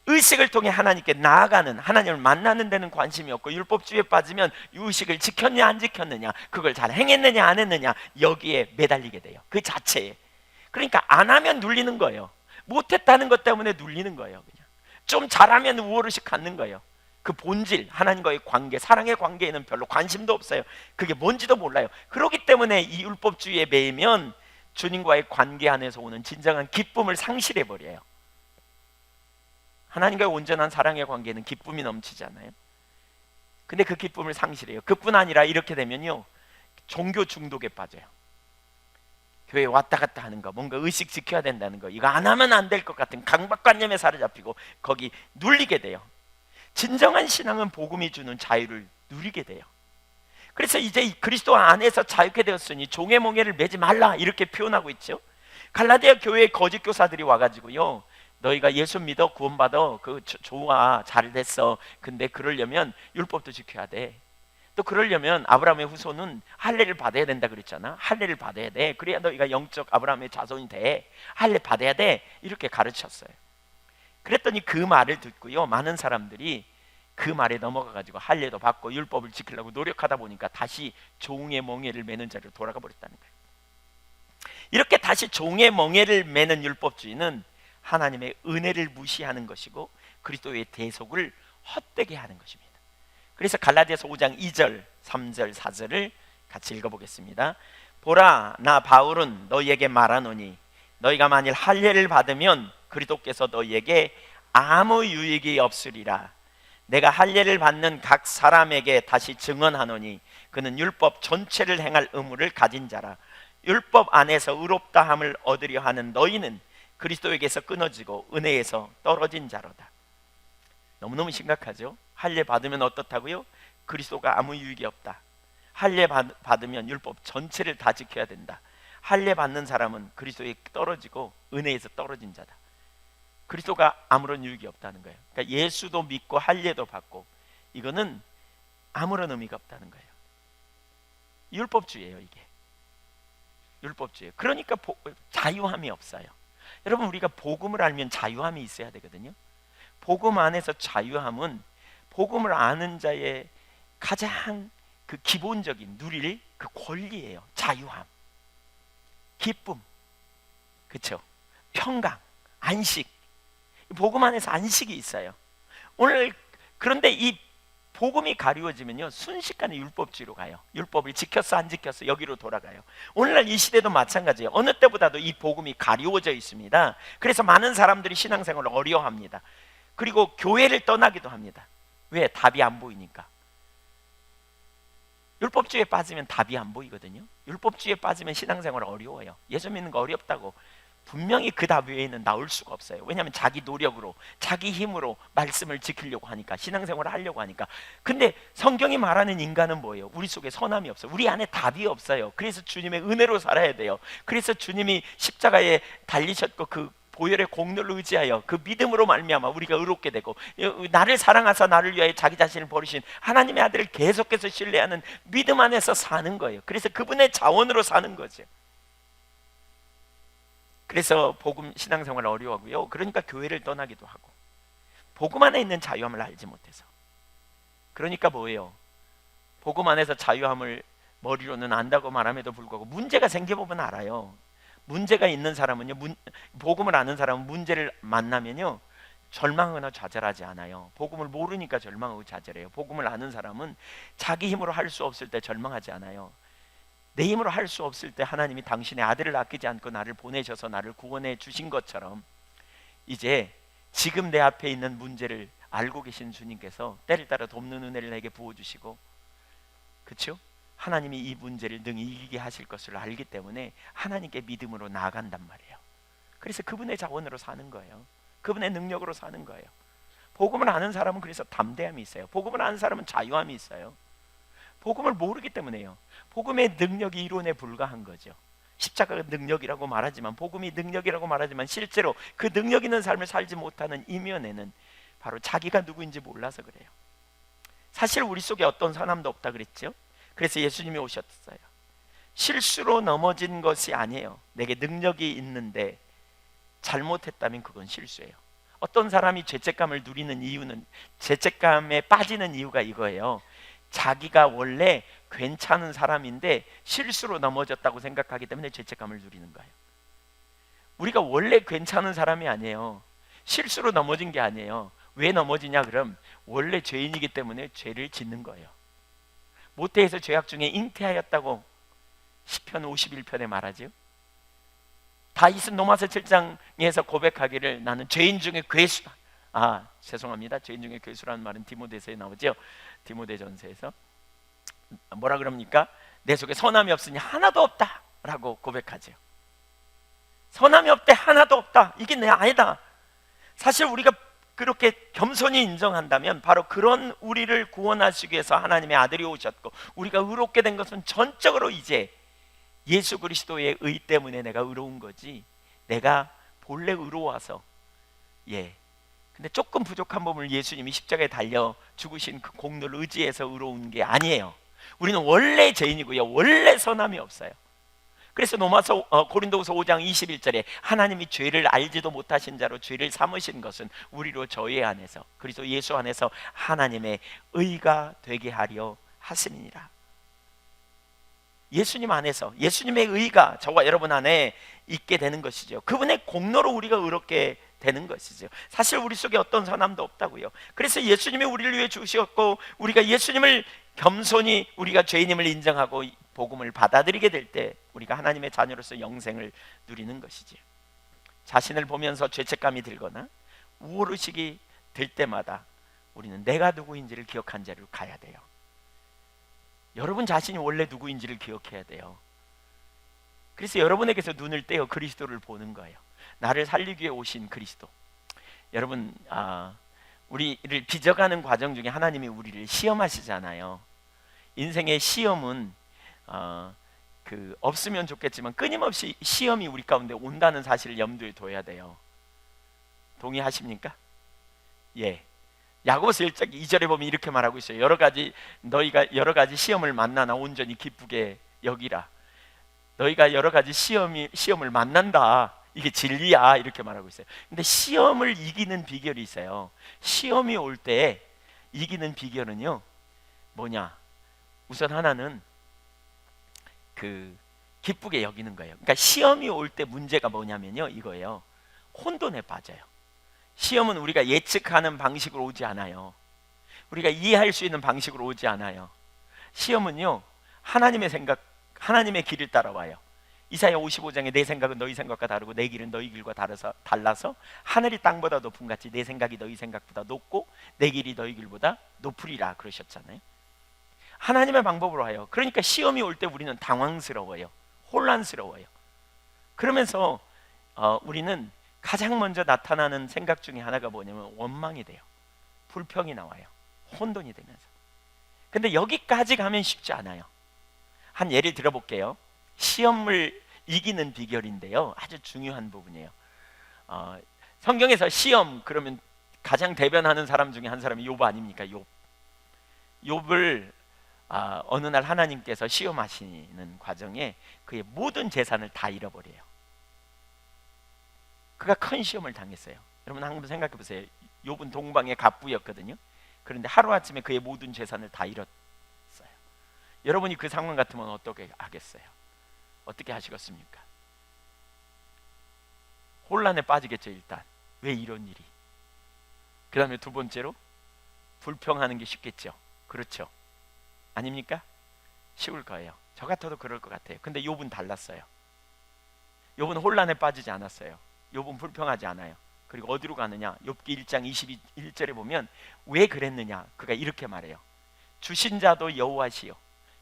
의식을 통해 하나님께 나아가는, 하나님을 만나는 데는 관심이 없고 율법주의에 빠지면 의식을 지켰냐 안 지켰느냐, 그걸 잘 행했느냐 안 했느냐, 여기에 매달리게 돼요. 그 자체에. 그러니까 안 하면 눌리는 거예요. 못했다는 것 때문에 눌리는 거예요. 그냥 좀 잘하면 우월의식 갖는 거예요. 그 본질, 하나님과의 관계, 사랑의 관계에는 별로 관심도 없어요. 그게 뭔지도 몰라요. 그렇기 때문에 이 율법주의에 매이면 주님과의 관계 안에서 오는 진정한 기쁨을 상실해버려요. 하나님과의 온전한 사랑의 관계는 기쁨이 넘치잖아요. 근데 그 기쁨을 상실해요. 그뿐 아니라 이렇게 되면요, 종교 중독에 빠져요. 교회 왔다 갔다 하는 거, 뭔가 의식 지켜야 된다는 거, 이거 안 하면 안 될 것 같은 강박관념에 사로잡히고 거기 눌리게 돼요. 진정한 신앙은 복음이 주는 자유를 누리게 돼요. 그래서 이제 그리스도 안에서 자유케 되었으니 종의 몽해를 매지 말라, 이렇게 표현하고 있죠. 갈라디아 교회의 거짓 교사들이 와가지고요, 너희가 예수 믿어 구원받아, 그 좋아, 잘 됐어. 근데 그러려면 율법도 지켜야 돼. 또 그러려면 아브라함의 후손은 할례를 받아야 된다 그랬잖아. 할례를 받아야 돼. 그래야 너희가 영적 아브라함의 자손이 돼. 할례 받아야 돼. 이렇게 가르쳤어요. 그랬더니 그 말을 듣고요, 많은 사람들이 그 말에 넘어가가지고 할례도 받고 율법을 지키려고 노력하다 보니까 다시 종의 멍에를 매는 자리로 돌아가 버렸다는 거예요. 이렇게 다시 종의 멍에를 매는 율법주의는 하나님의 은혜를 무시하는 것이고 그리스도의 대속을 헛되게 하는 것입니다. 그래서 갈라디아서 5장 2절, 3절, 4절을 같이 읽어보겠습니다. 보라, 나 바울은 너희에게 말하노니 너희가 만일 할례를 받으면 그리스도께서 너희에게 아무 유익이 없으리라. 내가 할례를 받는 각 사람에게 다시 증언하노니 그는 율법 전체를 행할 의무를 가진 자라. 율법 안에서 의롭다함을 얻으려 하는 너희는 그리스도에게서 끊어지고 은혜에서 떨어진 자로다. 너무너무 심각하죠. 할례 받으면 어떻다고요? 그리스도가 아무 유익이 없다. 할례 받으면 율법 전체를 다 지켜야 된다. 할례 받는 사람은 그리스도에 떨어지고 은혜에서 떨어진 자다. 그리스도가 아무런 유익이 없다는 거예요. 그러니까 예수도 믿고 할례도 받고 이거는 아무런 의미가 없다는 거예요. 율법주의예요, 이게. 율법주의. 그러니까 자유함이 없어요. 여러분, 우리가 복음을 알면 자유함이 있어야 되거든요. 복음 안에서 자유함은 복음을 아는 자의 가장 그 기본적인 누릴 그 권리예요. 자유함, 기쁨, 그렇죠? 평강, 안식. 복음 안에서 안식이 있어요. 오늘 그런데 이 복음이 가리워지면요, 순식간에 율법주의로 가요. 율법을 지켰어 안 지켰어 여기로 돌아가요. 오늘날 이 시대도 마찬가지예요. 어느 때보다도 이 복음이 가리워져 있습니다. 그래서 많은 사람들이 신앙생활을 어려워합니다. 그리고 교회를 떠나기도 합니다. 왜? 답이 안 보이니까. 율법주의에 빠지면 답이 안 보이거든요. 율법주의에 빠지면 신앙생활 어려워요. 예수 믿는 거 어렵다고 분명히 그 답 외에는 나올 수가 없어요. 왜냐하면 자기 노력으로, 자기 힘으로 말씀을 지키려고 하니까, 신앙생활을 하려고 하니까. 근데 성경이 말하는 인간은 뭐예요? 우리 속에 선함이 없어요. 우리 안에 답이 없어요. 그래서 주님의 은혜로 살아야 돼요. 그래서 주님이 십자가에 달리셨고 그 보혈의 공로를 의지하여 그 믿음으로 말미암아 우리가 의롭게 되고, 나를 사랑하사 나를 위하여 자기 자신을 버리신 하나님의 아들을 계속해서 신뢰하는 믿음 안에서 사는 거예요. 그래서 그분의 자원으로 사는 거죠. 그래서 복음 신앙생활 어려워하고요. 그러니까 교회를 떠나기도 하고. 복음 안에 있는 자유함을 알지 못해서. 그러니까 뭐예요? 복음 안에서 자유함을 머리로는 안다고 말함에도 불구하고 문제가 생겨보면 알아요. 문제가 있는 사람은요, 복음을 아는 사람은 문제를 만나면요 절망하거나 좌절하지 않아요. 복음을 모르니까 절망하고 좌절해요. 복음을 아는 사람은 자기 힘으로 할 수 없을 때 절망하지 않아요. 내 힘으로 할 수 없을 때 하나님이 당신의 아들을 아끼지 않고 나를 보내셔서 나를 구원해 주신 것처럼, 이제 지금 내 앞에 있는 문제를 알고 계신 주님께서 때를 따라 돕는 은혜를 내게 부어주시고, 그렇죠? 하나님이 이 문제를 능히 이기게 하실 것을 알기 때문에 하나님께 믿음으로 나아간단 말이에요. 그래서 그분의 자원으로 사는 거예요. 그분의 능력으로 사는 거예요. 복음을 아는 사람은 그래서 담대함이 있어요. 복음을 아는 사람은 자유함이 있어요. 복음을 모르기 때문에요. 복음의 능력이 이론에 불과한 거죠. 십자가가 능력이라고 말하지만, 복음이 능력이라고 말하지만 실제로 그 능력 있는 삶을 살지 못하는 이면에는 바로 자기가 누구인지 몰라서 그래요. 사실 우리 속에 어떤 사람도 없다 그랬죠. 그래서 예수님이 오셨어요. 실수로 넘어진 것이 아니에요. 내게 능력이 있는데 잘못했다면 그건 실수예요. 어떤 사람이 죄책감을 누리는 이유는, 죄책감에 빠지는 이유가 이거예요. 자기가 원래 괜찮은 사람인데 실수로 넘어졌다고 생각하기 때문에 죄책감을 누리는 거예요. 우리가 원래 괜찮은 사람이 아니에요. 실수로 넘어진 게 아니에요. 왜 넘어지냐? 그럼 원래 죄인이기 때문에 죄를 짓는 거예요. 모태에서 죄악 중에 잉태하였다고 시편 51편에 말하죠. 다윗은 로마서 7장에서 고백하기를 나는 죄인 중에 괴수다. 죄송합니다. 죄인 중에 괴수라는 말은 디모데서에 나오죠. 디모데전서에서 뭐라 그럽니까? 내 속에 선함이 없으니 하나도 없다 라고 고백하죠. 선함이 없대, 하나도 없다. 이게 내 아니다. 사실 우리가 그렇게 겸손히 인정한다면 바로 그런 우리를 구원하시기 위해서 하나님의 아들이 오셨고, 우리가 의롭게 된 것은 전적으로 이제 예수 그리스도의 의 때문에 내가 의로운 거지, 내가 본래 의로워서, 근데 조금 부족한 부분을 예수님이 십자가에 달려 죽으신 그 공로를 의지해서 의로운 게 아니에요. 우리는 원래 죄인이고요, 원래 선함이 없어요. 그래서 고린도후서 5장 21절에 하나님이 죄를 알지도 못하신 자로 죄를 삼으신 것은 우리로 저희 안에서, 그리스도 예수 안에서 하나님의 의가 되게 하려 하심이니라. 예수님 안에서 예수님의 의가 저와 여러분 안에 있게 되는 것이죠. 그분의 공로로 우리가 의롭게 되는 것이죠. 사실 우리 속에 어떤 선함도 없다고요. 그래서 예수님이 우리를 위해 주셨고, 우리가 예수님을 겸손히 우리가 죄인임을 인정하고 복음을 받아들이게 될 때 우리가 하나님의 자녀로서 영생을 누리는 것이지. 자신을 보면서 죄책감이 들거나 우월의식이 들 때마다 우리는 내가 누구인지를 기억한 자리로 가야 돼요. 여러분 자신이 원래 누구인지를 기억해야 돼요. 그래서 여러분에게서 눈을 떼어 그리스도를 보는 거예요. 나를 살리기 위해 오신 그리스도. 여러분, 우리를 빚어가는 과정 중에 하나님이 우리를 시험하시잖아요. 인생의 시험은 없으면 좋겠지만 끊임없이 시험이 우리 가운데 온다는 사실을 염두에 둬야 돼요. 동의하십니까? 야고보서 1장 2절에 보면 이렇게 말하고 있어요. 너희가 여러 가지 시험을 만나나 온전히 기쁘게 여기라. 너희가 여러 가지 시험을 만난다. 이게 진리야. 이렇게 말하고 있어요. 근데 시험을 이기는 비결이 있어요. 시험이 올 때 이기는 비결은요, 뭐냐? 우선 하나는 기쁘게 여기는 거예요. 그러니까 시험이 올 때 문제가 뭐냐면요, 이거예요. 혼돈에 빠져요. 시험은 우리가 예측하는 방식으로 오지 않아요. 우리가 이해할 수 있는 방식으로 오지 않아요. 시험은요, 하나님의 생각, 하나님의 길을 따라와요. 이사야 55장에 내 생각은 너희 생각과 다르고 내 길은 너희 길과 달라서 하늘이 땅보다 높음 같이 내 생각이 너희 생각보다 높고 내 길이 너희 길보다 높으리라 그러셨잖아요. 하나님의 방법으로 와요. 그러니까 시험이 올 때 우리는 당황스러워요. 혼란스러워요. 그러면서 우리는 가장 먼저 나타나는 생각 중에 하나가 뭐냐면 원망이 돼요. 불평이 나와요. 혼돈이 되면서. 근데 여기까지 가면 쉽지 않아요. 한 예를 들어볼게요. 시험을 이기는 비결인데요, 아주 중요한 부분이에요. 성경에서 시험 그러면 가장 대변하는 사람 중에 한 사람이 욥 아닙니까? 욥을 어느 날 하나님께서 시험하시는 과정에 그의 모든 재산을 다 잃어버려요. 그가 큰 시험을 당했어요. 여러분 한번 생각해 보세요. 욥은 동방의 갑부였거든요. 그런데 하루아침에 그의 모든 재산을 다 잃었어요. 여러분이 그 상황 같으면 어떻게 하겠어요? 어떻게 하시겠습니까? 혼란에 빠지겠죠. 일단 왜 이런 일이? 그 다음에 두 번째로 불평하는 게 쉽겠죠. 그렇죠? 아닙니까? 쉬울 거예요. 저 같아도 그럴 것 같아요. 근데 욥은 달랐어요. 욥은 혼란에 빠지지 않았어요. 욥은 불평하지 않아요. 그리고 어디로 가느냐? 욥기 1장 21절에 보면 왜 그랬느냐? 그가 이렇게 말해요. 주신 자도 여호와시요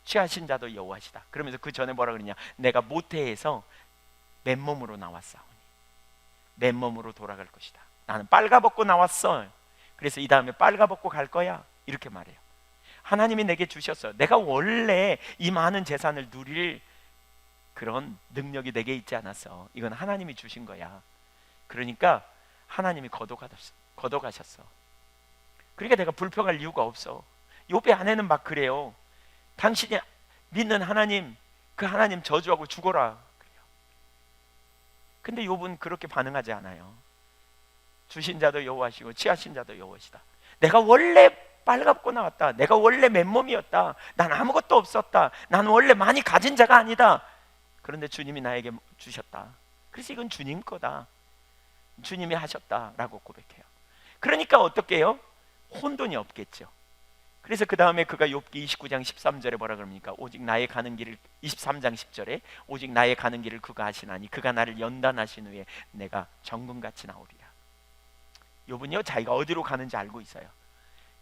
취하신 자도 여호와시다. 그러면서 그 전에 뭐라 그러냐? 내가 모태에서 맨몸으로 나왔사오니 맨몸으로 돌아갈 것이다. 나는 빨가벗고 나왔어. 그래서 이 다음에 빨가벗고 갈 거야. 이렇게 말해요. 하나님이 내게 주셨어. 내가 원래 이 많은 재산을 누릴 그런 능력이 내게 있지 않았어. 이건 하나님이 주신 거야. 그러니까 하나님이 걷어가셨어. 그러니까 내가 불평할 이유가 없어. 욥의 아내는 막 그래요. 당신이 믿는 하나님, 그 하나님 저주하고 죽어라. 그래요. 근데 욥은 그렇게 반응하지 않아요. 주신 자도 여호와시고 취하신 자도 여호와시다. 내가 원래 빨갛고 나왔다. 내가 원래 맨몸이었다. 난 아무것도 없었다. 난 원래 많이 가진 자가 아니다. 그런데 주님이 나에게 주셨다. 그래서 이건 주님 거다. 주님이 하셨다라고 고백해요. 그러니까 어떻게 해요? 혼돈이 없겠죠. 그래서 그 다음에 그가 욥기 29장 13절에 뭐라 그럽니까? 오직 나의 가는 길을 23장 10절에 오직 나의 가는 길을 그가 하시나니 그가 나를 연단하신 후에 내가 정금같이 나오리라. 욥은요 자기가 어디로 가는지 알고 있어요.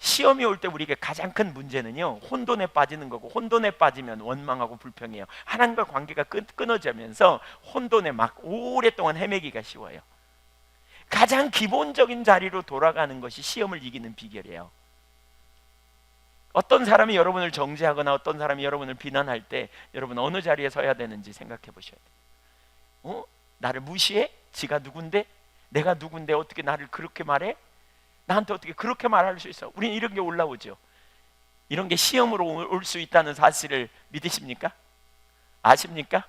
시험이 올 때 우리에게 가장 큰 문제는요 혼돈에 빠지는 거고, 혼돈에 빠지면 원망하고 불평해요. 하나님과 관계가 끊어지면서 혼돈에 막 오랫동안 헤매기가 쉬워요. 가장 기본적인 자리로 돌아가는 것이 시험을 이기는 비결이에요. 어떤 사람이 여러분을 정죄하거나 어떤 사람이 여러분을 비난할 때 여러분 어느 자리에 서야 되는지 생각해 보셔야 돼요. 나를 무시해? 지가 누군데? 내가 누군데 어떻게 나를 그렇게 말해? 나한테 어떻게 그렇게 말할 수 있어? 우리는 이런 게 올라오죠. 이런 게 시험으로 올 수 있다는 사실을 믿으십니까? 아십니까?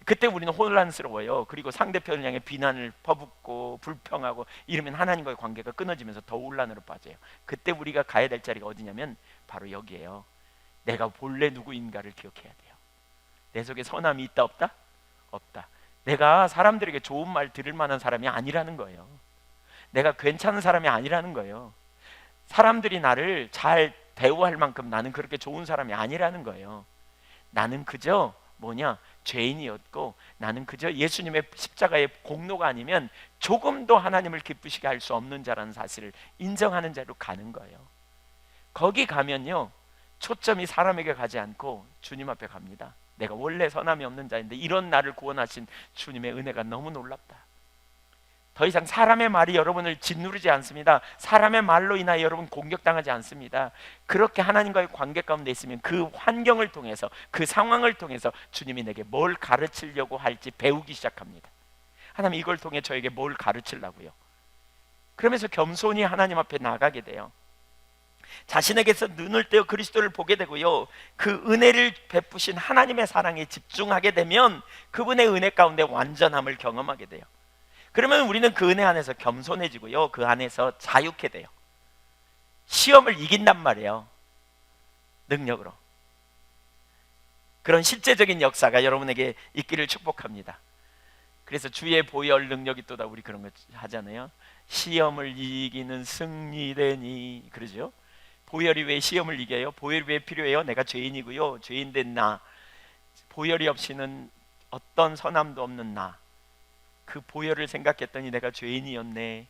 그때 우리는 혼란스러워요. 그리고 상대편을 향해 비난을 퍼붓고 불평하고 이러면 하나님과의 관계가 끊어지면서 더 혼란으로 빠져요. 그때 우리가 가야 될 자리가 어디냐면 바로 여기에요. 내가 본래 누구인가를 기억해야 돼요. 내 속에 선함이 있다 없다? 없다. 내가 사람들에게 좋은 말 들을 만한 사람이 아니라는 거예요. 내가 괜찮은 사람이 아니라는 거예요. 사람들이 나를 잘 대우할 만큼 나는 그렇게 좋은 사람이 아니라는 거예요. 나는 그저 뭐냐? 죄인이었고 나는 그저 예수님의 십자가의 공로가 아니면 조금도 하나님을 기쁘시게 할 수 없는 자라는 사실을 인정하는 자로 가는 거예요. 거기 가면요 초점이 사람에게 가지 않고 주님 앞에 갑니다. 내가 원래 선함이 없는 자인데 이런 나를 구원하신 주님의 은혜가 너무 놀랍다. 더 이상 사람의 말이 여러분을 짓누르지 않습니다. 사람의 말로 인하여 여러분 공격당하지 않습니다. 그렇게 하나님과의 관계 가운데 있으면 그 환경을 통해서 그 상황을 통해서 주님이 내게 뭘 가르치려고 할지 배우기 시작합니다. 하나님 이걸 통해 저에게 뭘 가르치려고요. 그러면서 겸손히 하나님 앞에 나가게 돼요. 자신에게서 눈을 떼어 그리스도를 보게 되고요, 그 은혜를 베푸신 하나님의 사랑에 집중하게 되면 그분의 은혜 가운데 완전함을 경험하게 돼요. 그러면 우리는 그 은혜 안에서 겸손해지고요, 그 안에서 자유케 돼요. 시험을 이긴단 말이에요. 능력으로. 그런 실제적인 역사가 여러분에게 있기를 축복합니다. 그래서 주의 보혈 능력이 또다, 우리 그런 거 하잖아요. 시험을 이기는 승리되니, 그러죠. 보혈이 왜 시험을 이겨요? 보혈이 왜 필요해요? 내가 죄인이고요, 죄인된 나, 보혈이 없이는 어떤 선함도 없는 나, 그 보혈을 생각했더니 내가 죄인이었네.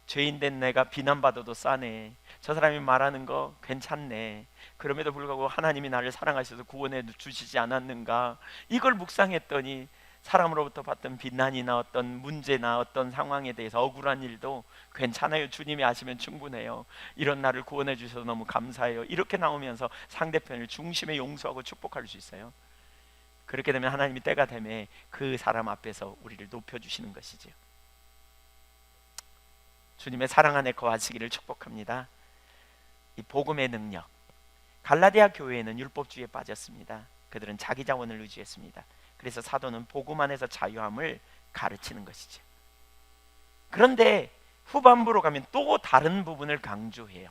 죄인된 내가 비난받아도 싸네. 저 사람이 말하는 거 괜찮네. 그럼에도 불구하고 하나님이 나를 사랑하셔서 구원해 주시지 않았는가. 이걸 묵상했더니 사람으로부터 받던 비난이나 어떤 문제나 어떤 상황에 대해서 억울한 일도 괜찮아요. 주님이 아시면 충분해요. 이런 나를 구원해 주셔서 너무 감사해요. 이렇게 나오면서 상대편을 중심에 용서하고 축복할 수 있어요. 그렇게 되면 하나님이 때가 되면 그 사람 앞에서 우리를 높여주시는 것이죠. 주님의 사랑 안에 거하시기를 축복합니다. 이 복음의 능력, 갈라디아 교회에는 율법주의에 빠졌습니다. 그들은 자기 자원을 의지했습니다. 그래서 사도는 복음 안에서 자유함을 가르치는 것이죠. 그런데 후반부로 가면 또 다른 부분을 강조해요.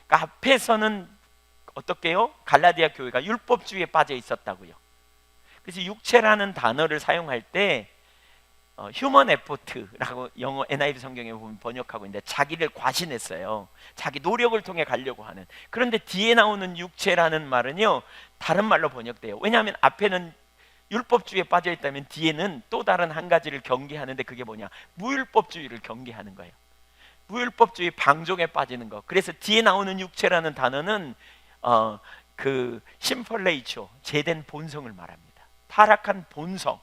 그러니까 앞에서는 어떻게요? 갈라디아 교회가 율법주의에 빠져 있었다고요. 그래서 육체라는 단어를 사용할 때 휴먼 에포트라고 영어 NIV 성경에 보면 번역하고 있는데, 자기를 과신했어요. 자기 노력을 통해 가려고 하는. 그런데 뒤에 나오는 육체라는 말은요, 다른 말로 번역돼요. 왜냐하면 앞에는 율법주의에 빠져 있다면 뒤에는 또 다른 한 가지를 경계하는데, 그게 뭐냐? 무율법주의를 경계하는 거예요. 무율법주의 방종에 빠지는 거. 그래서 뒤에 나오는 육체라는 단어는 그 심펄레이초, 제된 본성을 말합니다. 타락한 본성.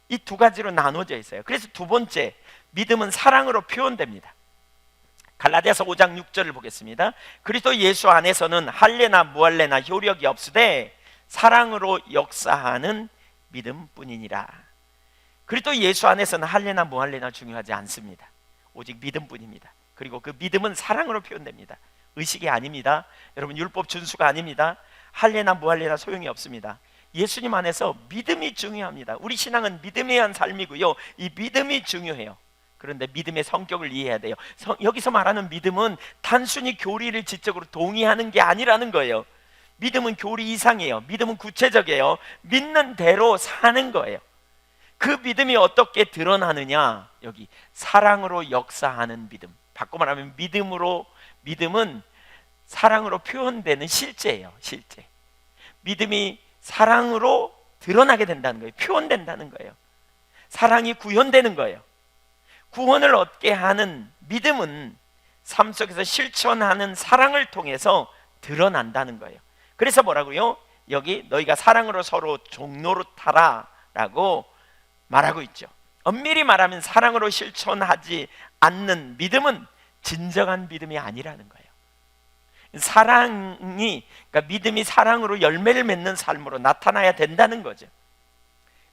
이 두 가지로 나눠져 있어요. 그래서 두 번째, 믿음은 사랑으로 표현됩니다. 갈라디아서 5장 6절을 보겠습니다. 그리스도 예수 안에서는 할례나 무할례나 효력이 없으되 사랑으로 역사하는 믿음뿐이니라. 그리스도 예수 안에서는 할례나 무할례나 중요하지 않습니다. 오직 믿음뿐입니다. 그리고 그 믿음은 사랑으로 표현됩니다. 의식이 아닙니다. 여러분, 율법 준수가 아닙니다. 할례나 무할례나 소용이 없습니다. 예수님 안에서 믿음이 중요합니다. 우리 신앙은 믿음에 의한 삶이고요, 이 믿음이 중요해요. 그런데 믿음의 성격을 이해해야 돼요. 여기서 말하는 믿음은 단순히 교리를 지적으로 동의하는 게 아니라는 거예요. 믿음은 교리 이상이에요. 믿음은 구체적이에요. 믿는 대로 사는 거예요. 그 믿음이 어떻게 드러나느냐? 여기 사랑으로 역사하는 믿음. 바꿔 말하면 믿음은 사랑으로 표현되는 실제예요. 실제. 믿음이 사랑으로 드러나게 된다는 거예요. 표현된다는 거예요. 사랑이 구현되는 거예요. 구원을 얻게 하는 믿음은 삶 속에서 실천하는 사랑을 통해서 드러난다는 거예요. 그래서 뭐라고요? 여기 너희가 사랑으로 서로 종노릇하라 라고 말하고 있죠. 엄밀히 말하면 사랑으로 실천하지 않는 믿음은 진정한 믿음이 아니라는 거예요. 그러니까 믿음이 사랑으로 열매를 맺는 삶으로 나타나야 된다는 거죠.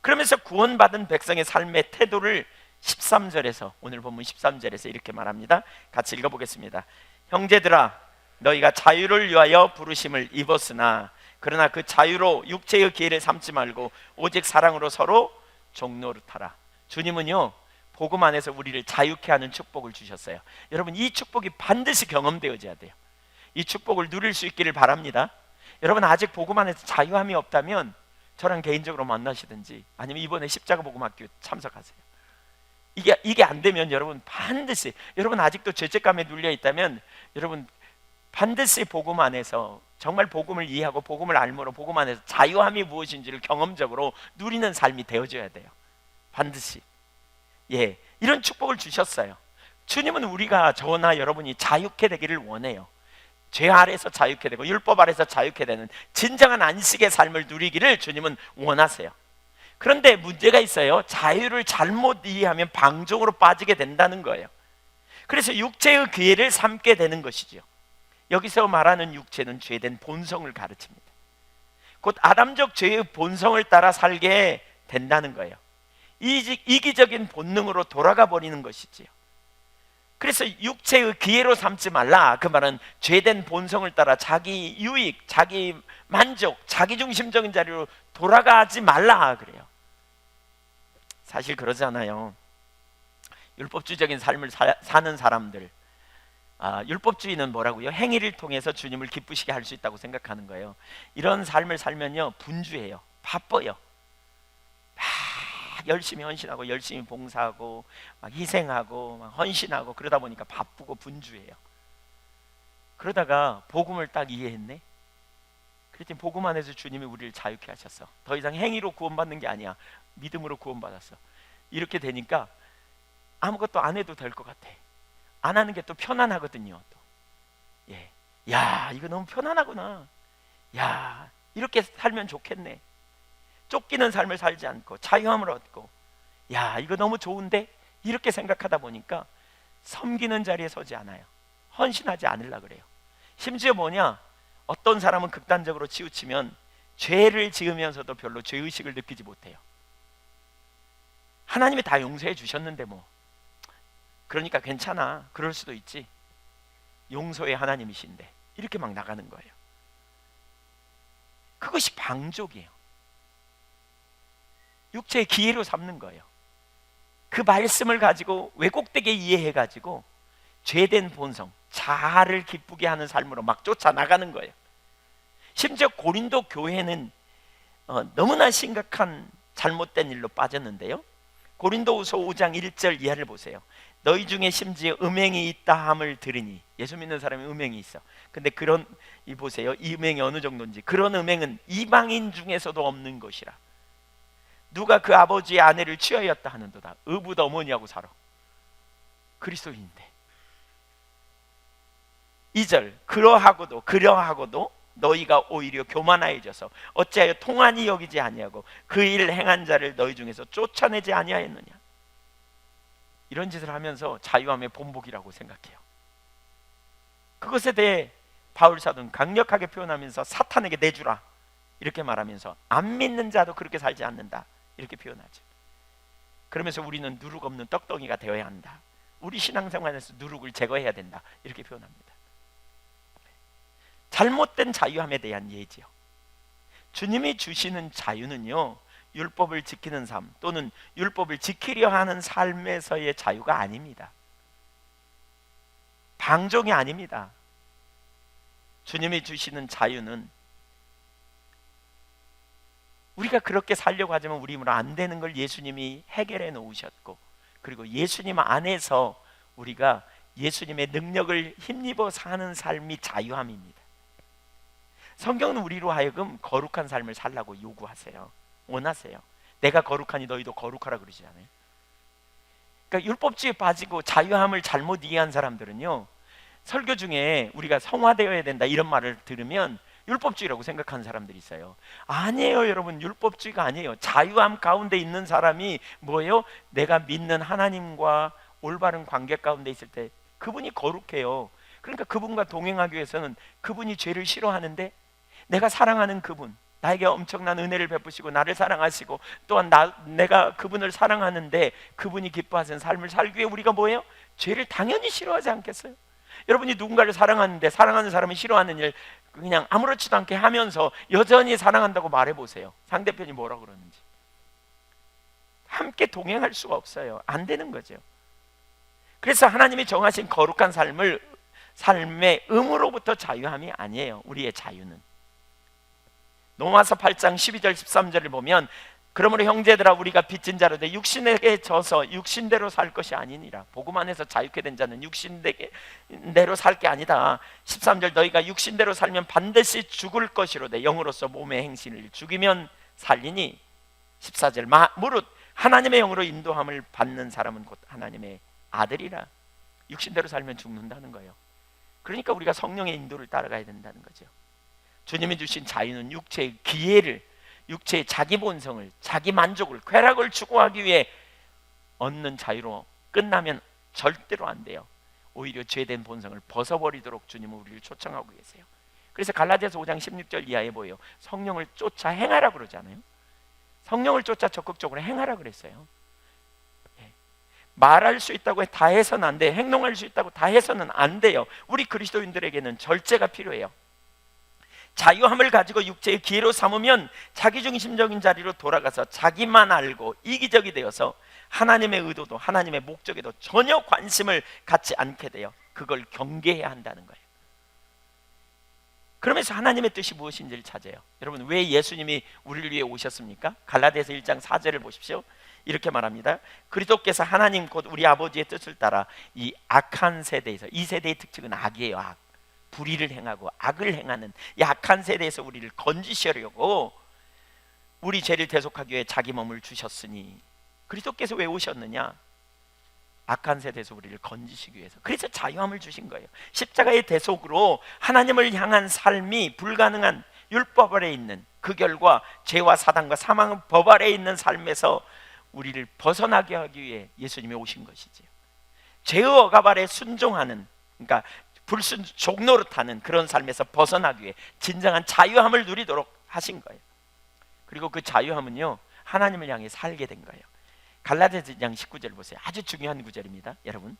그러면서 구원받은 백성의 삶의 태도를 13절에서, 오늘 본문 13절에서 이렇게 말합니다. 같이 읽어보겠습니다. 형제들아, 너희가 자유를 위하여 부르심을 입었으나 그러나 그 자유로 육체의 기회를 삼지 말고 오직 사랑으로 서로 종노릇하라. 주님은요, 복음 안에서 우리를 자유케 하는 축복을 주셨어요. 여러분, 이 축복이 반드시 경험되어져야 돼요. 이 축복을 누릴 수 있기를 바랍니다. 여러분, 아직 복음 안에서 자유함이 없다면 저랑 개인적으로 만나시든지 아니면 이번에 십자가 복음학교 참석하세요. 이게 안 되면 여러분 반드시, 여러분 아직도 죄책감에 눌려 있다면 여러분 반드시 복음 안에서 정말 복음을 이해하고 복음을 알므로 복음 안에서 자유함이 무엇인지를 경험적으로 누리는 삶이 되어져야 돼요. 반드시. 예, 이런 축복을 주셨어요. 주님은 우리가, 저나 여러분이 자유케 되기를 원해요. 죄 아래서 자유케 되고 율법 아래서 자유케 되는 진정한 안식의 삶을 누리기를 주님은 원하세요. 그런데 문제가 있어요. 자유를 잘못 이해하면 방종으로 빠지게 된다는 거예요. 그래서 육체의 기회를 삼게 되는 것이죠. 여기서 말하는 육체는 죄된 본성을 가르칩니다. 곧 아담적 죄의 본성을 따라 살게 된다는 거예요. 이기적인 본능으로 돌아가 버리는 것이지요. 그래서 육체의 기회로 삼지 말라. 그 말은 죄된 본성을 따라 자기 유익, 자기 만족, 자기중심적인 자리로 돌아가지 말라 그래요. 사실 그러잖아요. 율법주의적인 삶을 사는 사람들, 율법주의는 뭐라고요? 행위를 통해서 주님을 기쁘시게 할 수 있다고 생각하는 거예요. 이런 삶을 살면요, 분주해요. 바빠요. 막 열심히 헌신하고 열심히 봉사하고 막 희생하고 막 헌신하고 그러다 보니까 바쁘고 분주해요. 그러다가 복음을 딱 이해했네. 그랬더니 복음 안에서 주님이 우리를 자유케 하셨어. 더 이상 행위로 구원받는 게 아니야. 믿음으로 구원받았어. 이렇게 되니까 아무것도 안 해도 될 것 같아. 안 하는 게 또 편안하거든요. 또. 예. 야, 이거 너무 편안하구나. 야, 이렇게 살면 좋겠네. 쫓기는 삶을 살지 않고 자유함을 얻고, 야, 이거 너무 좋은데? 이렇게 생각하다 보니까 섬기는 자리에 서지 않아요. 헌신하지 않으려고 그래요. 심지어 뭐냐? 어떤 사람은 극단적으로 치우치면 죄를 지으면서도 별로 죄의식을 느끼지 못해요. 하나님이 다 용서해 주셨는데 뭐, 그러니까 괜찮아, 그럴 수도 있지, 용서의 하나님이신데, 이렇게 막 나가는 거예요. 그것이 방족이에요. 육체의 기회로 삼는 거예요. 그 말씀을 가지고 왜곡되게 이해해가지고 죄된 본성, 자아를 기쁘게 하는 삶으로 막 쫓아나가는 거예요. 심지어 고린도 교회는 너무나 심각한 잘못된 일로 빠졌는데요. 고린도후서 5장 1절 이하를 보세요. 너희 중에 심지어 음행이 있다 함을 들으니, 예수 믿는 사람이 음행이 있어. 근데 그런 이 보세요, 이 음행이 어느 정도인지. 그런 음행은 이방인 중에서도 없는 것이라. 누가 그 아버지의 아내를 취하였다 하는도다. 의붓 어머니하고 살아. 그리스도인인데. 2절, 그러하고도 너희가 오히려 교만하여져서 어찌하여 통한이 여기지 아니하고 그 일 행한 자를 너희 중에서 쫓아내지 아니하였느냐. 이런 짓을 하면서 자유함의 본복이라고 생각해요. 그것에 대해 바울 사도는 강력하게 표현하면서 사탄에게 내주라 이렇게 말하면서 안 믿는 자도 그렇게 살지 않는다 이렇게 표현하죠. 그러면서 우리는 누룩 없는 떡덩이가 되어야 한다. 우리 신앙생활에서 누룩을 제거해야 된다 이렇게 표현합니다. 잘못된 자유함에 대한 예지요. 주님이 주시는 자유는요, 율법을 지키는 삶 또는 율법을 지키려 하는 삶에서의 자유가 아닙니다. 방종이 아닙니다. 주님이 주시는 자유는 우리가 그렇게 살려고 하지만 우리 힘으로 안 되는 걸 예수님이 해결해 놓으셨고, 그리고 예수님 안에서 우리가 예수님의 능력을 힘입어 사는 삶이 자유함입니다. 성경은 우리로 하여금 거룩한 삶을 살라고 요구하세요. 원하세요. 내가 거룩하니 너희도 거룩하라 그러지 않아요? 그러니까 율법주의에 빠지고 자유함을 잘못 이해한 사람들은요, 설교 중에 우리가 성화되어야 된다 이런 말을 들으면 율법주의라고 생각하는 사람들이 있어요. 아니에요 여러분, 율법주의가 아니에요. 자유함 가운데 있는 사람이 뭐예요? 내가 믿는 하나님과 올바른 관계 가운데 있을 때 그분이 거룩해요. 그러니까 그분과 동행하기 위해서는 그분이 죄를 싫어하는데 내가 사랑하는 그분, 나에게 엄청난 은혜를 베푸시고 나를 사랑하시고 또한 내가 그분을 사랑하는데 그분이 기뻐하시는 삶을 살기 위해 우리가 뭐예요? 죄를 당연히 싫어하지 않겠어요? 여러분이 누군가를 사랑하는데 사랑하는 사람이 싫어하는 일 그냥 아무렇지도 않게 하면서 여전히 사랑한다고 말해보세요. 상대편이 뭐라 그러는지. 함께 동행할 수가 없어요. 안 되는 거죠. 그래서 하나님이 정하신 거룩한 삶의 의무로부터 자유함이 아니에요. 우리의 자유는. 로마서 8장 12절 13절을 보면 그러므로 형제들아 우리가 빚진 자로 돼 육신에게 져서 육신대로 살 것이 아니니라. 복음 안에서 자유케 된 자는 육신대로 살 게 아니다. 13절 너희가 육신대로 살면 반드시 죽을 것이로되 영으로서 몸의 행실을 죽이면 살리니. 14절 무릇 하나님의 영으로 인도함을 받는 사람은 곧 하나님의 아들이라. 육신대로 살면 죽는다는 거예요. 그러니까 우리가 성령의 인도를 따라가야 된다는 거죠. 주님이 주신 자유는 육체의 기회를, 육체의 자기 본성을, 자기 만족을, 쾌락을 추구하기 위해 얻는 자유로 끝나면 절대로 안 돼요. 오히려 죄된 본성을 벗어버리도록 주님은 우리를 초청하고 계세요. 그래서 갈라디아서 5장 16절 이하에 보여요. 성령을 쫓아 행하라 그러잖아요. 성령을 쫓아 적극적으로 행하라 그랬어요. 말할 수 있다고 다 해서는 안 돼요. 행동할 수 있다고 다 해서는 안 돼요. 우리 그리스도인들에게는 절제가 필요해요. 자유함을 가지고 육체의 기회로 삼으면 자기중심적인 자리로 돌아가서 자기만 알고 이기적이 되어서 하나님의 의도도 하나님의 목적에도 전혀 관심을 갖지 않게 돼요. 그걸 경계해야 한다는 거예요. 그러면서 하나님의 뜻이 무엇인지를 찾아요. 여러분, 왜 예수님이 우리를 위해 오셨습니까? 갈라디아서 1장 4절을 보십시오. 이렇게 말합니다. 그리스도께서 하나님 곧 우리 아버지의 뜻을 따라 이 악한 세대에서, 이 세대의 특징은 악이에요. 악. 불의를 행하고 악을 행하는 약한 세대에서 우리를 건지시려고 우리 죄를 대속하기 위해 자기 몸을 주셨으니. 그리스도께서 왜 오셨느냐? 악한 세대에서 우리를 건지시기 위해서. 그래서 자유함을 주신 거예요. 십자가의 대속으로 하나님을 향한 삶이 불가능한 율법 아래 있는, 그 결과 죄와 사단과 사망의 법 아래 있는 삶에서 우리를 벗어나게 하기 위해 예수님이 오신 것이지요. 죄의 억압 아래 순종하는, 그러니까 종노릇하는 그런 삶에서 벗어나기 위해 진정한 자유함을 누리도록 하신 거예요. 그리고 그 자유함은요, 하나님을 향해 살게 된 거예요. 갈라디아서 2장 19절 보세요. 아주 중요한 구절입니다. 여러분,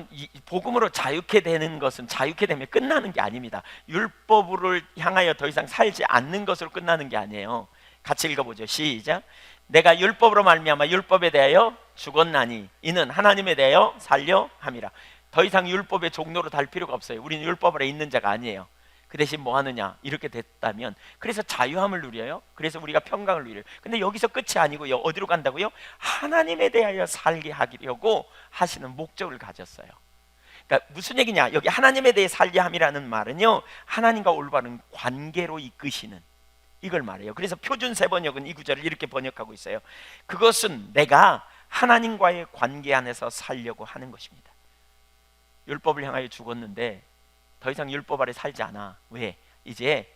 이 복음으로 자유케 되는 것은 자유케 되면 끝나는 게 아닙니다. 율법을 향하여 더 이상 살지 않는 것으로 끝나는 게 아니에요. 같이 읽어보죠. 시작. 내가 율법으로 말미암아 율법에 대하여 죽었나니 이는 하나님에 대하여 살려 함이라. 더 이상 율법의 종로로 달 필요가 없어요. 우리는 율법 아래 있는 자가 아니에요. 그 대신 뭐 하느냐, 이렇게 됐다면, 그래서 자유함을 누려요. 그래서 우리가 평강을 누려요. 근데 여기서 끝이 아니고요. 어디로 간다고요? 하나님에 대하여 살게 하려고 하시는 목적을 가졌어요. 그러니까 무슨 얘기냐, 여기 하나님에 대해 살게 함이라는 말은요, 하나님과 올바른 관계로 이끄시는, 이걸 말해요. 그래서 표준 세번역은 이 구절을 이렇게 번역하고 있어요. 그것은 내가 하나님과의 관계 안에서 살려고 하는 것입니다. 율법을 향하여 죽었는데 더 이상 율법 아래 살지 않아. 왜? 이제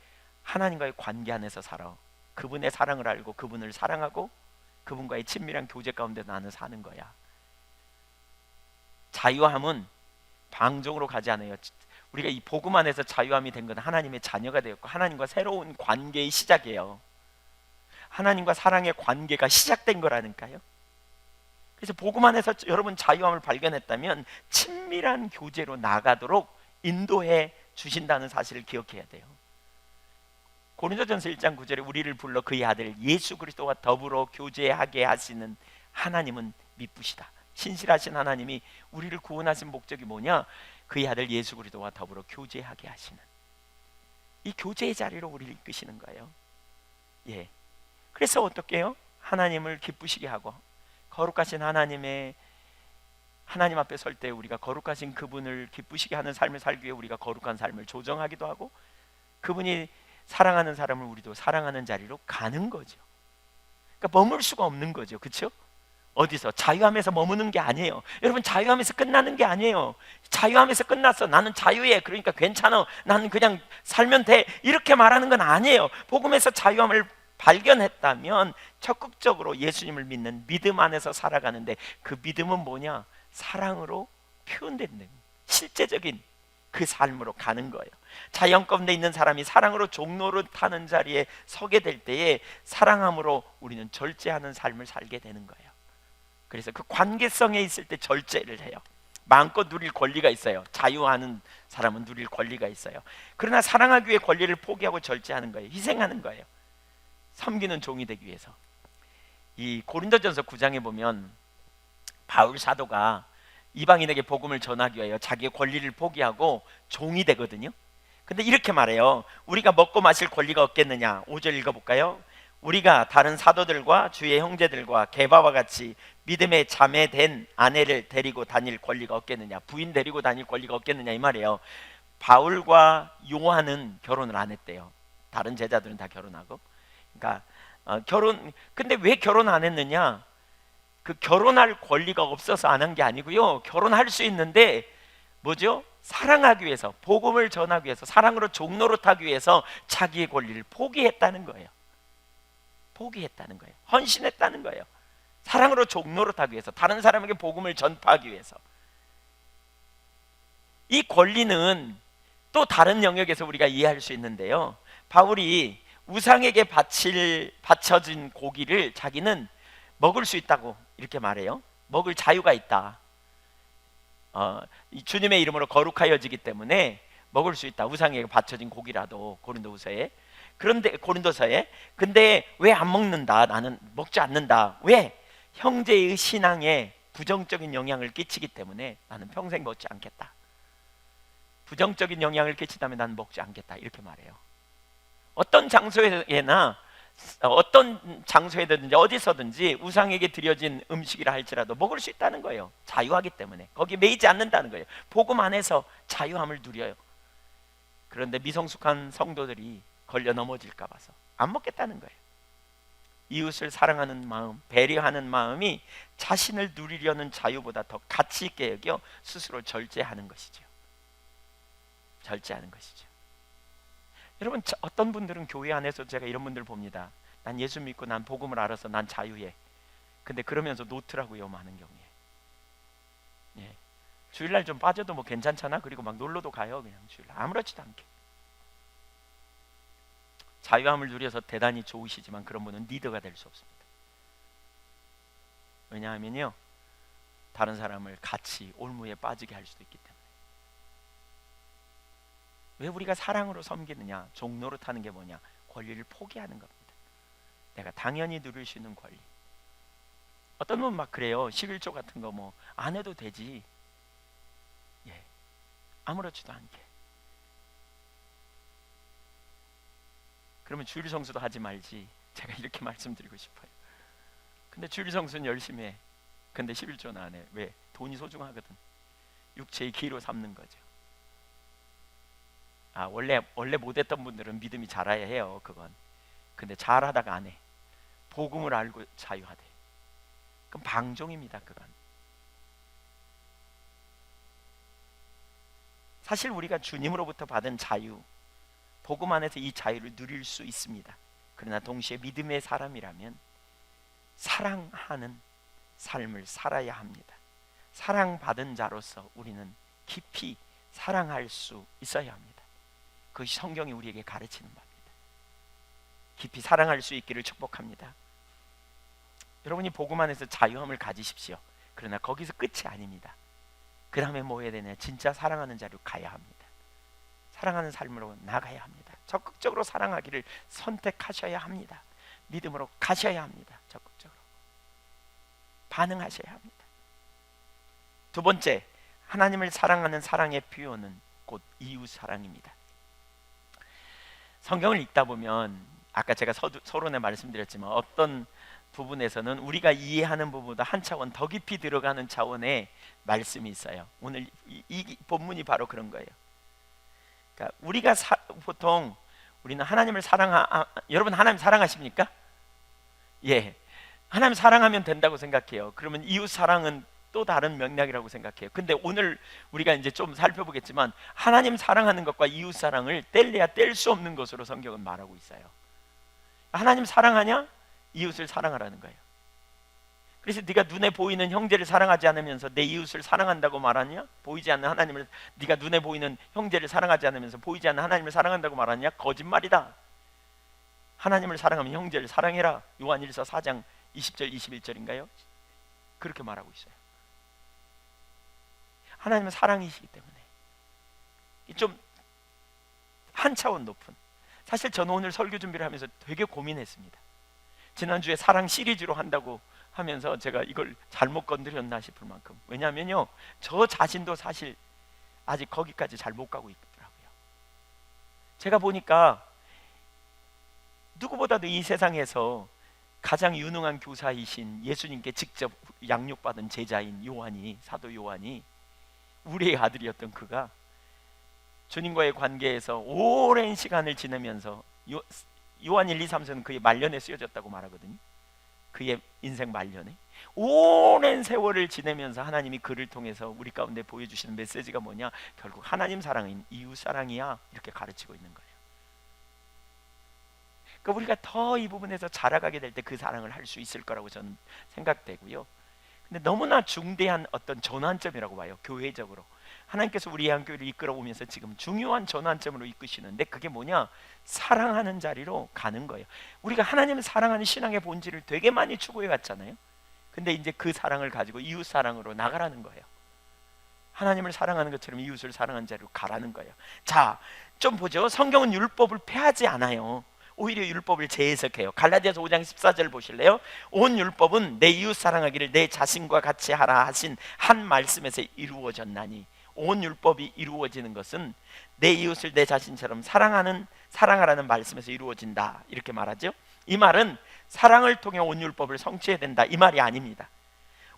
하나님과의 관계 안에서 살아. 그분의 사랑을 알고 그분을 사랑하고 그분과의 친밀한 교제 가운데 나는 사는 거야. 자유함은 방종으로 가지 않아요. 우리가 이 복음 안에서 자유함이 된 건 하나님의 자녀가 되었고 하나님과 새로운 관계의 시작이에요. 하나님과 사랑의 관계가 시작된 거라니까요. 그래서 복음 안에서 여러분 자유함을 발견했다면 친밀한 교제로 나가도록 인도해 주신다는 사실을 기억해야 돼요. 고린도전서 1장 9절에 우리를 불러 그의 아들 예수 그리스도와 더불어 교제하게 하시는 하나님은 미쁘시다. 신실하신 하나님이 우리를 구원하신 목적이 뭐냐? 그의 아들 예수 그리스도와 더불어 교제하게 하시는, 이 교제의 자리로 우리를 이끄시는 거예요. 예. 그래서 어떻게 해요? 하나님을 기쁘시게 하고 거룩하신 하나님 앞에 설 때 우리가 거룩하신 그분을 기쁘시게 하는 삶을 살기 위해 우리가 거룩한 삶을 조정하기도 하고, 그분이 사랑하는 사람을 우리도 사랑하는 자리로 가는 거죠. 그러니까 머물 수가 없는 거죠. 그렇죠? 어디서? 자유함에서 머무는 게 아니에요. 여러분, 자유함에서 끝나는 게 아니에요. 자유함에서 끝났어, 나는 자유해, 그러니까 괜찮아, 나는 그냥 살면 돼, 이렇게 말하는 건 아니에요. 복음에서 자유함을 발견했다면 적극적으로 예수님을 믿는 믿음 안에서 살아가는데, 그 믿음은 뭐냐? 사랑으로 표현되는 실제적인 그 삶으로 가는 거예요. 자연 가운데 있는 사람이 사랑으로 종로를 타는 자리에 서게 될 때에 사랑함으로 우리는 절제하는 삶을 살게 되는 거예요. 그래서 그 관계성에 있을 때 절제를 해요. 마음껏 누릴 권리가 있어요. 자유하는 사람은 누릴 권리가 있어요. 그러나 사랑하기 위해 권리를 포기하고 절제하는 거예요. 희생하는 거예요. 섬기는 종이 되기 위해서. 이 고린도전서 9장에 보면 바울 사도가 이방인에게 복음을 전하기 위하여 자기의 권리를 포기하고 종이 되거든요. 근데 이렇게 말해요. 우리가 먹고 마실 권리가 없겠느냐. 5절 읽어볼까요? 우리가 다른 사도들과 주의 형제들과 게바와 같이 믿음의 자매된 아내를 데리고 다닐 권리가 없겠느냐, 부인 데리고 다닐 권리가 없겠느냐, 이 말이에요. 바울과 요한은 결혼을 안 했대요. 다른 제자들은 다 결혼하고. 그러니까 근데 왜 결혼 안 했느냐? 그 결혼할 권리가 없어서 안 한 게 아니고요. 결혼할 수 있는데 뭐죠? 사랑하기 위해서, 복음을 전하기 위해서, 사랑으로 종로로 타기 위해서 자기의 권리를 포기했다는 거예요. 포기했다는 거예요. 헌신했다는 거예요. 사랑으로 종로로 타기 위해서, 다른 사람에게 복음을 전파하기 위해서. 이 권리는 또 다른 영역에서 우리가 이해할 수 있는데요. 바울이 우상에게 바쳐진 고기를 자기는 먹을 수 있다고 이렇게 말해요. 먹을 자유가 있다. 주님의 이름으로 거룩하여지기 때문에 먹을 수 있다. 우상에게 바쳐진 고기라도. 고린도서에. 근데 왜 안 먹는다? 나는 먹지 않는다. 왜? 형제의 신앙에 부정적인 영향을 끼치기 때문에 나는 평생 먹지 않겠다. 부정적인 영향을 끼치다면 나는 먹지 않겠다. 이렇게 말해요. 어떤 장소에든지 어디서든지 우상에게 드려진 음식이라 할지라도 먹을 수 있다는 거예요. 자유하기 때문에. 거기에 매이지 않는다는 거예요. 복음 안에서 자유함을 누려요. 그런데 미성숙한 성도들이 걸려 넘어질까 봐서 안 먹겠다는 거예요. 이웃을 사랑하는 마음, 배려하는 마음이 자신을 누리려는 자유보다 더 가치 있게 여겨 스스로 절제하는 것이죠. 절제하는 것이죠. 여러분, 어떤 분들은 교회 안에서 제가 이런 분들 봅니다. 난 예수 믿고 난 복음을 알아서 난 자유해. 근데 그러면서 놓더라고요, 많은 경우에. 예. 주일날 좀 빠져도 뭐 괜찮잖아. 그리고 막 놀러도 가요. 그냥 주일날 아무렇지도 않게. 자유함을 누려서 대단히 좋으시지만 그런 분은 리더가 될 수 없습니다. 왜냐하면요, 다른 사람을 같이 올무에 빠지게 할 수도 있기 때문에. 왜 우리가 사랑으로 섬기느냐? 종로로 타는 게 뭐냐? 권리를 포기하는 겁니다. 내가 당연히 누릴 수 있는 권리, 어떤 분은 막 그래요. 11조 같은 거 뭐 안 해도 되지. 예, 아무렇지도 않게. 그러면 주일 성수도 하지 말지. 제가 이렇게 말씀드리고 싶어요. 근데 주일 성수는 열심히 해. 근데 11조는 안 해. 왜? 돈이 소중하거든. 육체의 기로 삼는 거죠. 원래 못했던 분들은 믿음이 자라야 해요. 그건. 근데 잘하다가 안 해. 복음을 알고 자유하대. 그럼 방종입니다. 그건. 사실 우리가 주님으로부터 받은 자유, 복음 안에서 이 자유를 누릴 수 있습니다. 그러나 동시에 믿음의 사람이라면 사랑하는 삶을 살아야 합니다. 사랑받은 자로서 우리는 깊이 사랑할 수 있어야 합니다. 그것이 성경이 우리에게 가르치는 바입니다. 깊이 사랑할 수 있기를 축복합니다. 여러분이 복음 안에서 자유함을 가지십시오. 그러나 거기서 끝이 아닙니다. 그 다음에 뭐 해야 되냐? 진짜 사랑하는 자로 가야 합니다. 사랑하는 삶으로 나가야 합니다. 적극적으로 사랑하기를 선택하셔야 합니다. 믿음으로 가셔야 합니다. 적극적으로 반응하셔야 합니다. 두 번째, 하나님을 사랑하는 사랑의 표현은 곧 이웃 사랑입니다. 성경을 읽다 보면 아까 제가 서론에 말씀드렸지만 어떤 부분에서는 우리가 이해하는 부분보다 한 차원 더 깊이 들어가는 차원의 말씀이 있어요. 오늘 이 본문이 바로 그런 거예요. 그러니까 우리가 보통 우리는 하나님을 여러분 하나님 사랑하십니까? 예, 하나님 사랑하면 된다고 생각해요. 그러면 이웃 사랑은 또 다른 맥락이라고 생각해요. 근데 오늘 우리가 이제 좀 살펴보겠지만 하나님 사랑하는 것과 이웃 사랑을 뗄래야 뗄 수 없는 것으로 성경은 말하고 있어요. 하나님 사랑하냐? 이웃을 사랑하라는 거예요. 그래서 네가 눈에 보이는 형제를 사랑하지 않으면서 내 이웃을 사랑한다고 말하냐? 보이지 않는 하나님을, 네가 눈에 보이는 형제를 사랑하지 않으면서 보이지 않는 하나님을 사랑한다고 말하냐? 거짓말이다. 하나님을 사랑하면 형제를 사랑해라. 요한일서 4장 20절 21절인가요? 그렇게 말하고 있어요. 하나님은 사랑이시기 때문에 좀 한 차원 높은, 사실 저는 오늘 설교 준비를 하면서 되게 고민했습니다. 지난주에 사랑 시리즈로 한다고 하면서 제가 이걸 잘못 건드렸나 싶을 만큼, 왜냐하면요 저 자신도 사실 아직 거기까지 잘 못 가고 있더라고요. 제가 보니까 누구보다도 이 세상에서 가장 유능한 교사이신 예수님께 직접 양육받은 제자인 요한이, 사도 요한이, 우리의 아들이었던 그가 주님과의 관계에서 오랜 시간을 지내면서 요한 1, 2, 3서는 그의 말년에 쓰여졌다고 말하거든요. 그의 인생 말년에 오랜 세월을 지내면서 하나님이 그를 통해서 우리 가운데 보여주시는 메시지가 뭐냐? 결국 하나님 사랑인 이웃 사랑이야, 이렇게 가르치고 있는 거예요. 그러니까 우리가 더 이 부분에서 자라가게 될 때 그 사랑을 할 수 있을 거라고 저는 생각되고요. 근데 너무나 중대한 어떤 전환점이라고 봐요. 교회적으로 하나님께서 우리 한교회를 이끌어 오면서 지금 중요한 전환점으로 이끄시는데, 그게 뭐냐? 사랑하는 자리로 가는 거예요. 우리가 하나님을 사랑하는 신앙의 본질을 되게 많이 추구해 왔잖아요. 근데 이제 그 사랑을 가지고 이웃 사랑으로 나가라는 거예요. 하나님을 사랑하는 것처럼 이웃을 사랑하는 자리로 가라는 거예요. 자, 좀 보죠. 성경은 율법을 폐하지 않아요. 오히려 율법을 재해석해요. 갈라디아서 5장 14절 보실래요? 온 율법은 내 이웃 사랑하기를 내 자신과 같이 하라 하신 한 말씀에서 이루어졌나니, 온 율법이 이루어지는 것은 내 이웃을 내 자신처럼 사랑하라는 말씀에서 이루어진다, 이렇게 말하죠. 이 말은 사랑을 통해 온 율법을 성취해야 된다, 이 말이 아닙니다.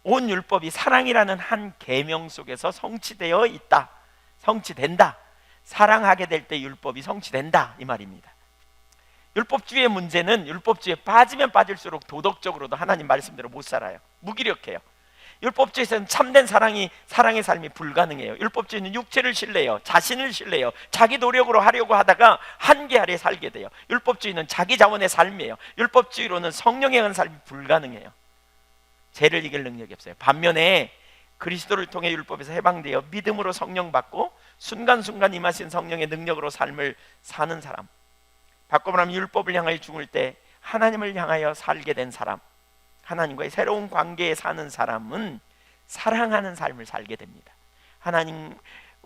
온 율법이 사랑이라는 한 계명 속에서 성취되어 있다, 성취된다. 사랑하게 될 때 율법이 성취된다, 이 말입니다. 율법주의의 문제는 율법주의에 빠지면 빠질수록 도덕적으로도 하나님 말씀대로 못 살아요. 무기력해요. 율법주의에서는 참된 사랑의 삶이 불가능해요. 율법주의는 육체를 신뢰해요. 자신을 신뢰해요. 자기 노력으로 하려고 하다가 한계 아래 살게 돼요. 율법주의는 자기 자원의 삶이에요. 율법주의로는 성령에 의한 삶이 불가능해요. 죄를 이길 능력이 없어요. 반면에 그리스도를 통해 율법에서 해방되어 믿음으로 성령 받고 순간순간 임하신 성령의 능력으로 삶을 사는 사람, 바꿔 말하면 율법을 향하여 죽을 때 하나님을 향하여 살게 된 사람, 하나님과의 새로운 관계에 사는 사람은 사랑하는 삶을 살게 됩니다. 하나님,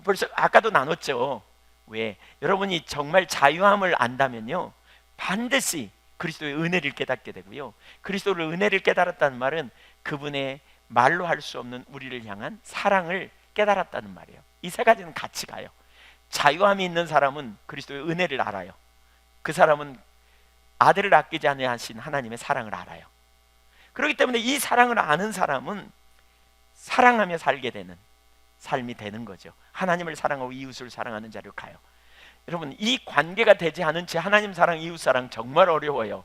벌써 아까도 나눴죠. 왜? 여러분이 정말 자유함을 안다면요, 반드시 그리스도의 은혜를 깨닫게 되고요. 그리스도를 은혜를 깨달았다는 말은 그분의 말로 할 수 없는 우리를 향한 사랑을 깨달았다는 말이에요. 이 세 가지는 같이 가요. 자유함이 있는 사람은 그리스도의 은혜를 알아요. 그 사람은 아들을 아끼지 아니하신 하나님의 사랑을 알아요. 그렇기 때문에 이 사랑을 아는 사람은 사랑하며 살게 되는 삶이 되는 거죠. 하나님을 사랑하고 이웃을 사랑하는 자리로 가요. 여러분, 이 관계가 되지 않은 채 하나님 사랑, 이웃 사랑 정말 어려워요.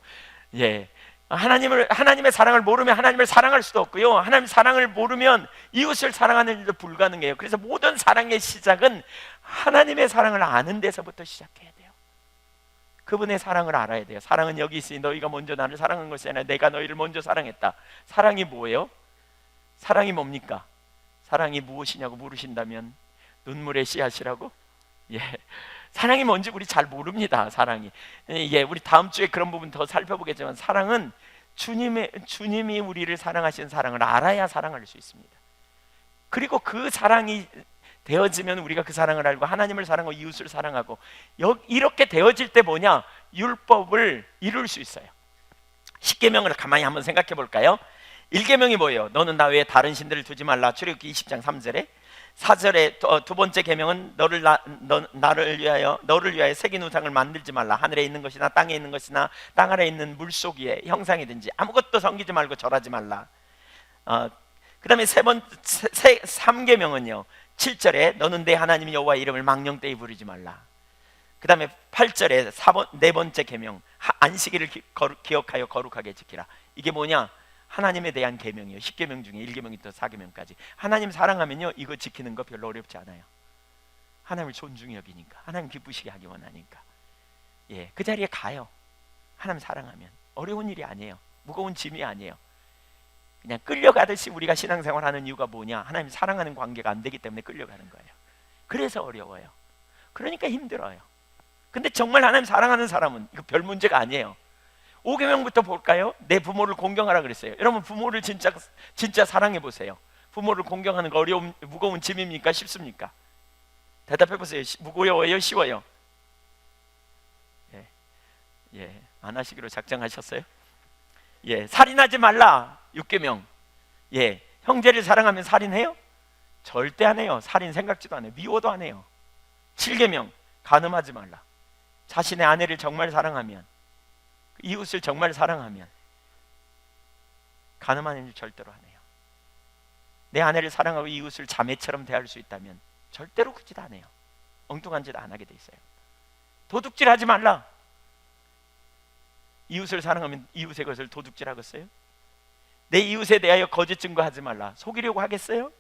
예, 하나님의 사랑을 모르면 하나님을 사랑할 수도 없고요, 하나님 사랑을 모르면 이웃을 사랑하는 일도 불가능해요. 그래서 모든 사랑의 시작은 하나님의 사랑을 아는 데서부터 시작해야 돼요. 그분의 사랑을 알아야 돼요. 사랑은 여기 있으니 너희가 먼저 나를 사랑한 것이 아니라 내가 너희를 먼저 사랑했다. 사랑이 뭐예요? 사랑이 뭡니까? 사랑이 무엇이냐고 물으신다면 눈물의 씨앗이라고? 예, 사랑이 뭔지 우리 잘 모릅니다. 사랑이, 예, 우리 다음 주에 그런 부분 더 살펴보겠지만, 사랑은 주님이 우리를 사랑하신 사랑을 알아야 사랑할 수 있습니다. 그리고 그 사랑이 되어지면 우리가 그 사랑을 알고 하나님을 사랑하고 이웃을 사랑하고, 이렇게 되어질 때 뭐냐? 율법을 이룰 수 있어요. 십계명을 가만히 한번 생각해 볼까요? 1계명이 뭐예요? 너는 나 외에 다른 신들을 두지 말라. 출애굽기 20장 3절에. 4절에 두 번째 계명은 너를 위하여 새긴 우상을 만들지 말라. 하늘에 있는 것이나 땅에 있는 것이나 땅 아래에 있는 물속 위에 형상이든지 아무것도 섬기지 말고 절하지 말라. 그 다음에 3계명은요 7절에 너는 내 하나님 여호와의 이름을 망령되이 부르지 말라. 그 다음에 8절에 네 번째 계명, 안식일을 기억하여 거룩하게 지키라. 이게 뭐냐? 하나님에 대한 계명이에요. 10계명 중에 1계명부터 4계명까지. 하나님 사랑하면요 이거 지키는 거 별로 어렵지 않아요. 하나님을 존중히 여기니까, 하나님 기쁘시게 하기 원하니까. 예, 그 자리에 가요. 하나님 사랑하면 어려운 일이 아니에요. 무거운 짐이 아니에요. 그냥 끌려가듯이 우리가 신앙생활하는 이유가 뭐냐? 하나님 사랑하는 관계가 안 되기 때문에 끌려가는 거예요. 그래서 어려워요. 그러니까 힘들어요. 근데 정말 하나님 사랑하는 사람은 이거 별 문제가 아니에요. 5계명부터 볼까요? 내 부모를 공경하라 그랬어요. 여러분, 부모를 진짜 사랑해 보세요. 부모를 공경하는 거 무거운 짐입니까? 쉽습니까? 대답해 보세요. 무거워요? 쉬워요? 예, 안 하시기로 작정하셨어요? 예, 살인하지 말라. 6계명. 예, 형제를 사랑하면 살인해요? 절대 안 해요. 살인 생각지도 안 해요. 미워도 안 해요. 7계명. 간음하지 말라. 자신의 아내를 정말 사랑하면, 이웃을 정말 사랑하면 간음하는 일 절대로 안 해요. 내 아내를 사랑하고 이웃을 자매처럼 대할 수 있다면 절대로 그 짓 안 해요. 엉뚱한 짓 안 하게 돼 있어요. 도둑질하지 말라. 이웃을 사랑하면 이웃의 것을 도둑질하겠어요? 내 이웃에 대하여 거짓 증거하지 말라. 속이려고 하겠어요?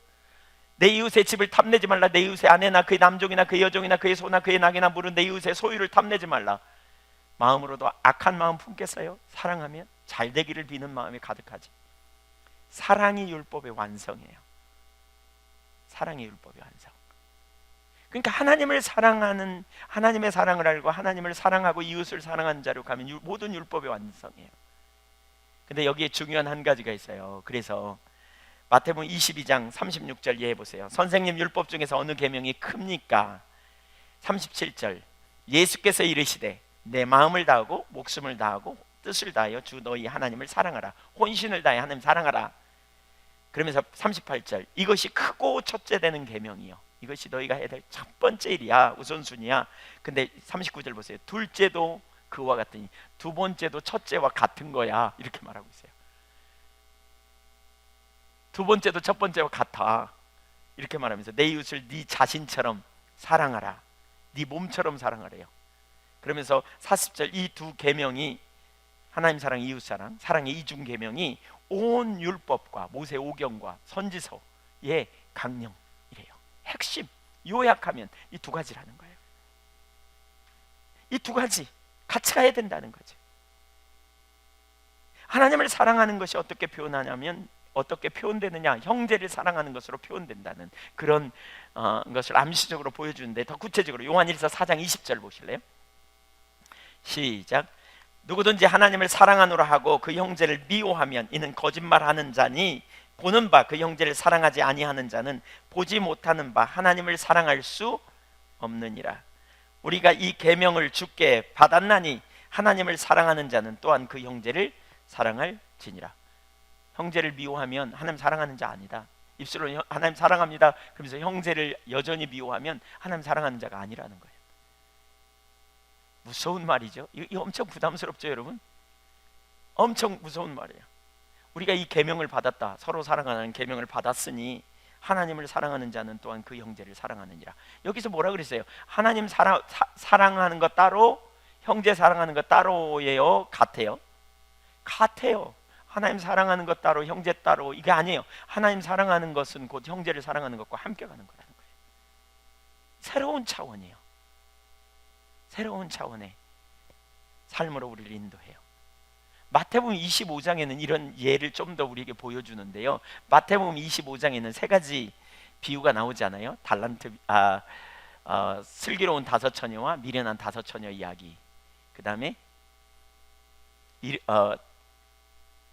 내 이웃의 집을 탐내지 말라. 내 이웃의 아내나 그의 남종이나 그의 여종이나 그의 소나 그의 낙이나 물은 내 이웃의 소유를 탐내지 말라. 마음으로도 악한 마음 품겠어요? 사랑하면 잘 되기를 비는 마음이 가득하지. 사랑이 율법의 완성이에요. 사랑이 율법의 완성. 그러니까 하나님을 사랑하는, 하나님의 사랑을 알고 하나님을 사랑하고 이웃을 사랑하는 자로 가면 모든 율법의 완성이에요. 근데 여기에 중요한 한 가지가 있어요. 그래서 마태복음 22장 36절 이해해 보세요. 선생님, 율법 중에서 어느 계명이 큽니까? 37절, 예수께서 이르시되 내 마음을 다하고 목숨을 다하고 뜻을 다하여 주 너희 하나님을 사랑하라. 혼신을 다해 하나님 사랑하라. 그러면서 38절, 이것이 크고 첫째 되는 계명이요, 이것이 너희가 해야 될 첫 번째 일이야, 우선순위야. 근데 39절 보세요. 둘째도 그와 같으니, 두 번째도 첫째와 같은 거야, 이렇게 말하고 있어요. 두 번째도 첫 번째와 같아, 이렇게 말하면서 내 이웃을 네 자신처럼 사랑하라, 네 몸처럼 사랑하래요. 그러면서 40절, 이 두 계명이, 하나님 사랑, 이웃 사랑, 사랑의 이중 계명이 온 율법과 모세 오경과 선지서의 강령이래요. 핵심, 요약하면 이 두 가지라는 거예요. 이 두 가지 같이 가야 된다는 거죠. 하나님을 사랑하는 것이 어떻게 표현하냐면, 어떻게 표현되느냐, 형제를 사랑하는 것으로 표현된다는 그런 것을 암시적으로 보여주는데, 더 구체적으로 요한일서 4장 20절 보실래요? 시작. 누구든지 하나님을 사랑하노라 하고 그 형제를 미워하면 이는 거짓말하는 자니, 보는 바 그 형제를 사랑하지 아니하는 자는 보지 못하는 바 하나님을 사랑할 수 없느니라. 우리가 이 계명을 주께 받았나니 하나님을 사랑하는 자는 또한 그 형제를 사랑할지니라. 형제를 미워하면 하나님 사랑하는 자 아니다. 입술로 하나님 사랑합니다 그러면서 형제를 여전히 미워하면 하나님 사랑하는 자가 아니라는 거예요. 무서운 말이죠. 이거 엄청 부담스럽죠, 여러분? 엄청 무서운 말이에요. 우리가 이 계명을 받았다, 서로 사랑하는 계명을 받았으니 하나님을 사랑하는 자는 또한 그 형제를 사랑하느니라. 여기서 뭐라 그랬어요? 하나님 사랑하는 것 따로, 형제 사랑하는 것 따로예요? 같아요? 같아요. 하나님 사랑하는 것 따로, 형제 따로, 이게 아니에요. 하나님 사랑하는 것은 곧 형제를 사랑하는 것과 함께 가는 거라는 거예요. 새로운 차원이에요. 새로운 차원의 삶으로 우리를 인도해요. 마태복음 25장에는 이런 예를 좀 더 우리에게 보여주는데요. 마태복음 25장에는 세 가지 비유가 나오잖아요. 슬기로운 다섯 처녀와 미련한 다섯 처녀 이야기, 그 다음에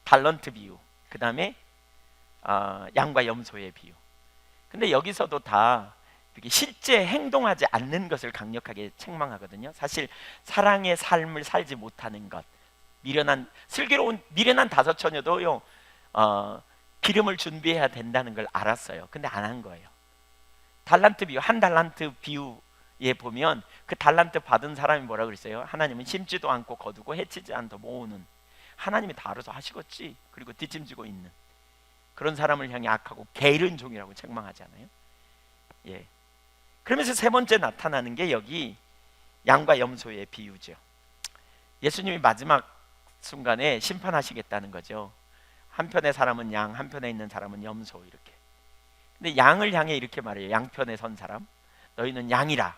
달란트 비유, 그 다음에 양과 염소의 비유. 근데 여기서도 다 이렇게 실제 행동하지 않는 것을 강력하게 책망하거든요. 사실 사랑의 삶을 살지 못하는 것, 미련한 다섯 처녀도요, 기름을 준비해야 된다는 걸 알았어요. 근데 안 한 거예요. 달란트 비유, 한 달란트 비유에 보면 그 달란트 받은 사람이 뭐라 그랬어요? 하나님은 심지도 않고 거두고 해치지 않고 모으는, 하나님이 다 알아서 하시겠지, 그리고 뒷짐지고 있는 그런 사람을 향해 악하고 게으른 종이라고 책망하잖아요. 예. 그러면서 세 번째 나타나는 게 여기 양과 염소의 비유죠. 예수님이 마지막 순간에 심판하시겠다는 거죠. 한편의 사람은 양, 한편에 있는 사람은 염소, 이렇게. 근데 양을 향해 이렇게 말해요. 양편에 선 사람, 너희는 양이라.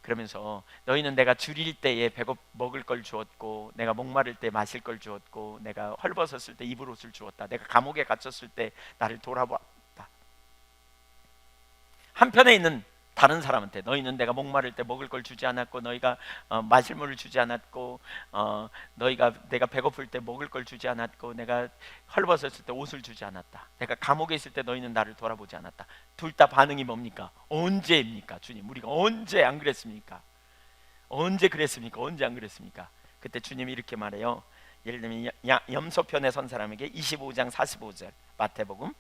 그러면서 너희는 내가 줄일 때에 먹을 걸 주었고, 내가 목마를 때 마실 걸 주었고, 내가 헐벗었을 때 입을 옷을 주었다, 내가 감옥에 갇혔을 때 나를 돌아보았다. 한편에 있는 다른 사람한테 너희는 내가 목마를 때 먹을 걸 주지 않았고, 너희가 마실 물을 주지 않았고, 내가 배고플 때 먹을 걸 주지 않았고, 내가 헐벗었을 때 옷을 주지 않았다, 내가 감옥에 있을 때 너희는 나를 돌아보지 않았다. 둘 다 반응이 뭡니까? 언제입니까? 주님, 우리가 언제 안 그랬습니까? 언제 그랬습니까? 언제 안 그랬습니까? 그때 주님이 이렇게 말해요. 예를 들면 염소편에 선 사람에게 25장 45절 마태복음,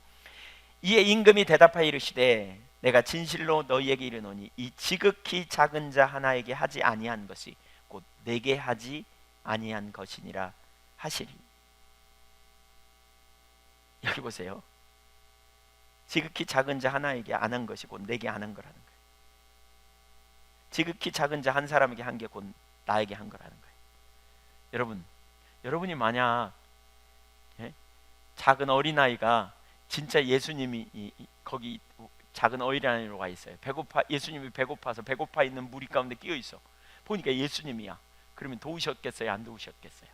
이에 임금이 대답하여 이르시되 내가 진실로 너희에게 이르노니 이 지극히 작은 자 하나에게 하지 아니한 것이 곧 내게 하지 아니한 것이니라 하시리. 여기 보세요. 지극히 작은 자 하나에게 안 한 것이 곧 내게 안 한 거라는 거예요. 지극히 작은 자 한 사람에게 한 게 곧 나에게 한 거라는 거예요. 여러분이 만약 작은 어린아이가 진짜 예수님이 거기 작은 어린아이로 와 있어요. 예수님이 배고파서 배고파 있는 무리 가운데 끼어 있어. 보니까 예수님이야. 그러면 도우셨겠어요? 안 도우셨겠어요?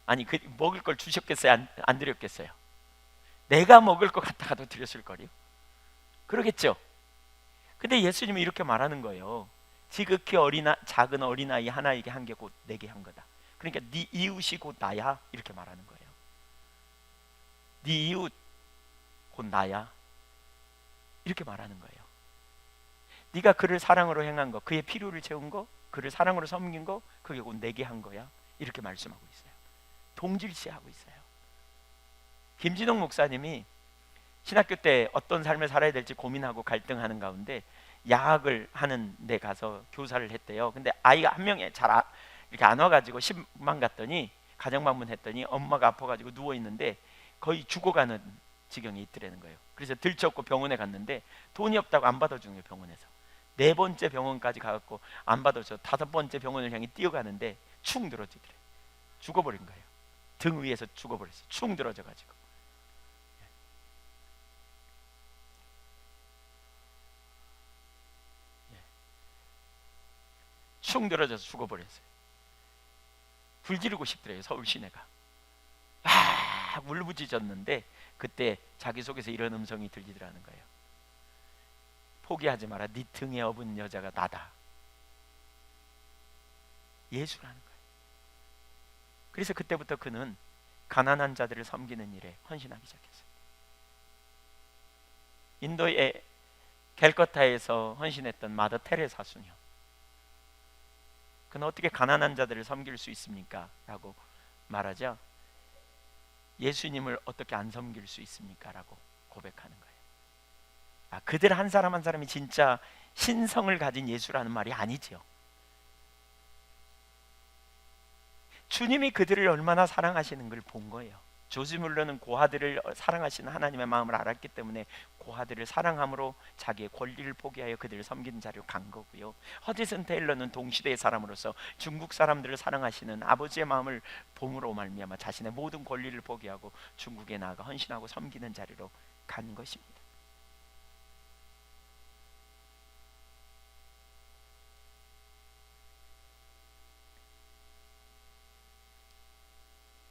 아니, 먹을 걸 주셨겠어요? 안 드렸겠어요? 내가 먹을 것 같다가도 드렸을 거요. 그러겠죠. 근데 예수님이 이렇게 말하는 거예요. 지극히 작은 어린아이 하나에게 한 게 곧 내게 한 거다. 그러니까 네 이웃이 곧 나야, 이렇게 말하는 거예요. 네 이웃 곧 나야, 이렇게 말하는 거예요. 네가 그를 사랑으로 행한 거, 그의 필요를 채운 거, 그를 사랑으로 섬긴 거, 그게 곧 내게 한 거야, 이렇게 말씀하고 있어요. 동질시하고 있어요. 김진홍 목사님이 신학교 때 어떤 삶을 살아야 될지 고민하고 갈등하는 가운데 야학을 하는 데 가서 교사를 했대요. 근데 아이가 한 명이 이렇게 안 와가지고 신방 갔더니, 가정 방문했더니 엄마가 아파가지고 누워 있는데 거의 죽어가는 지경에 있더라는 거예요. 그래서 들쳤고 병원에 갔는데 돈이 없다고 안 받아주는 거예요. 병원에서 4번째 병원까지 가갖고 안 받아줘 5번째 병원을 향해 뛰어가는데 축 늘어지더래. 죽어버린 거예요. 등 위에서 죽어버렸어요. 축 늘어져가지고. 축 늘어져서 죽어버렸어요. 불 지르고 싶더래요. 서울 시내가. 울부짖었는데 그때 자기 속에서 이런 음성이 들리더라는 거예요. 포기하지 마라. 네 등에 업은 여자가 나다. 예수라는 거예요. 그래서 그때부터 그는 가난한 자들을 섬기는 일에 헌신하기 시작했어요. 인도의 캘커타에서 헌신했던 마더 테레사 수녀, 그는 어떻게 가난한 자들을 섬길 수 있습니까? 라고 말하죠. 예수님을 어떻게 안 섬길 수 있습니까? 라고 고백하는 거예요. 그들 한 사람 한 사람이 진짜 신성을 가진 예수라는 말이 아니죠. 주님이 그들을 얼마나 사랑하시는 걸 본 거예요. 조지 뮬러는 고아들을 사랑하시는 하나님의 마음을 알았기 때문에 고아들을 사랑함으로 자기의 권리를 포기하여 그들을 섬기는 자리로 간 거고요. 허디슨 테일러는 동시대의 사람으로서 중국 사람들을 사랑하시는 아버지의 마음을 봄으로 말미암아 자신의 모든 권리를 포기하고 중국에 나아가 헌신하고 섬기는 자리로 간 것입니다.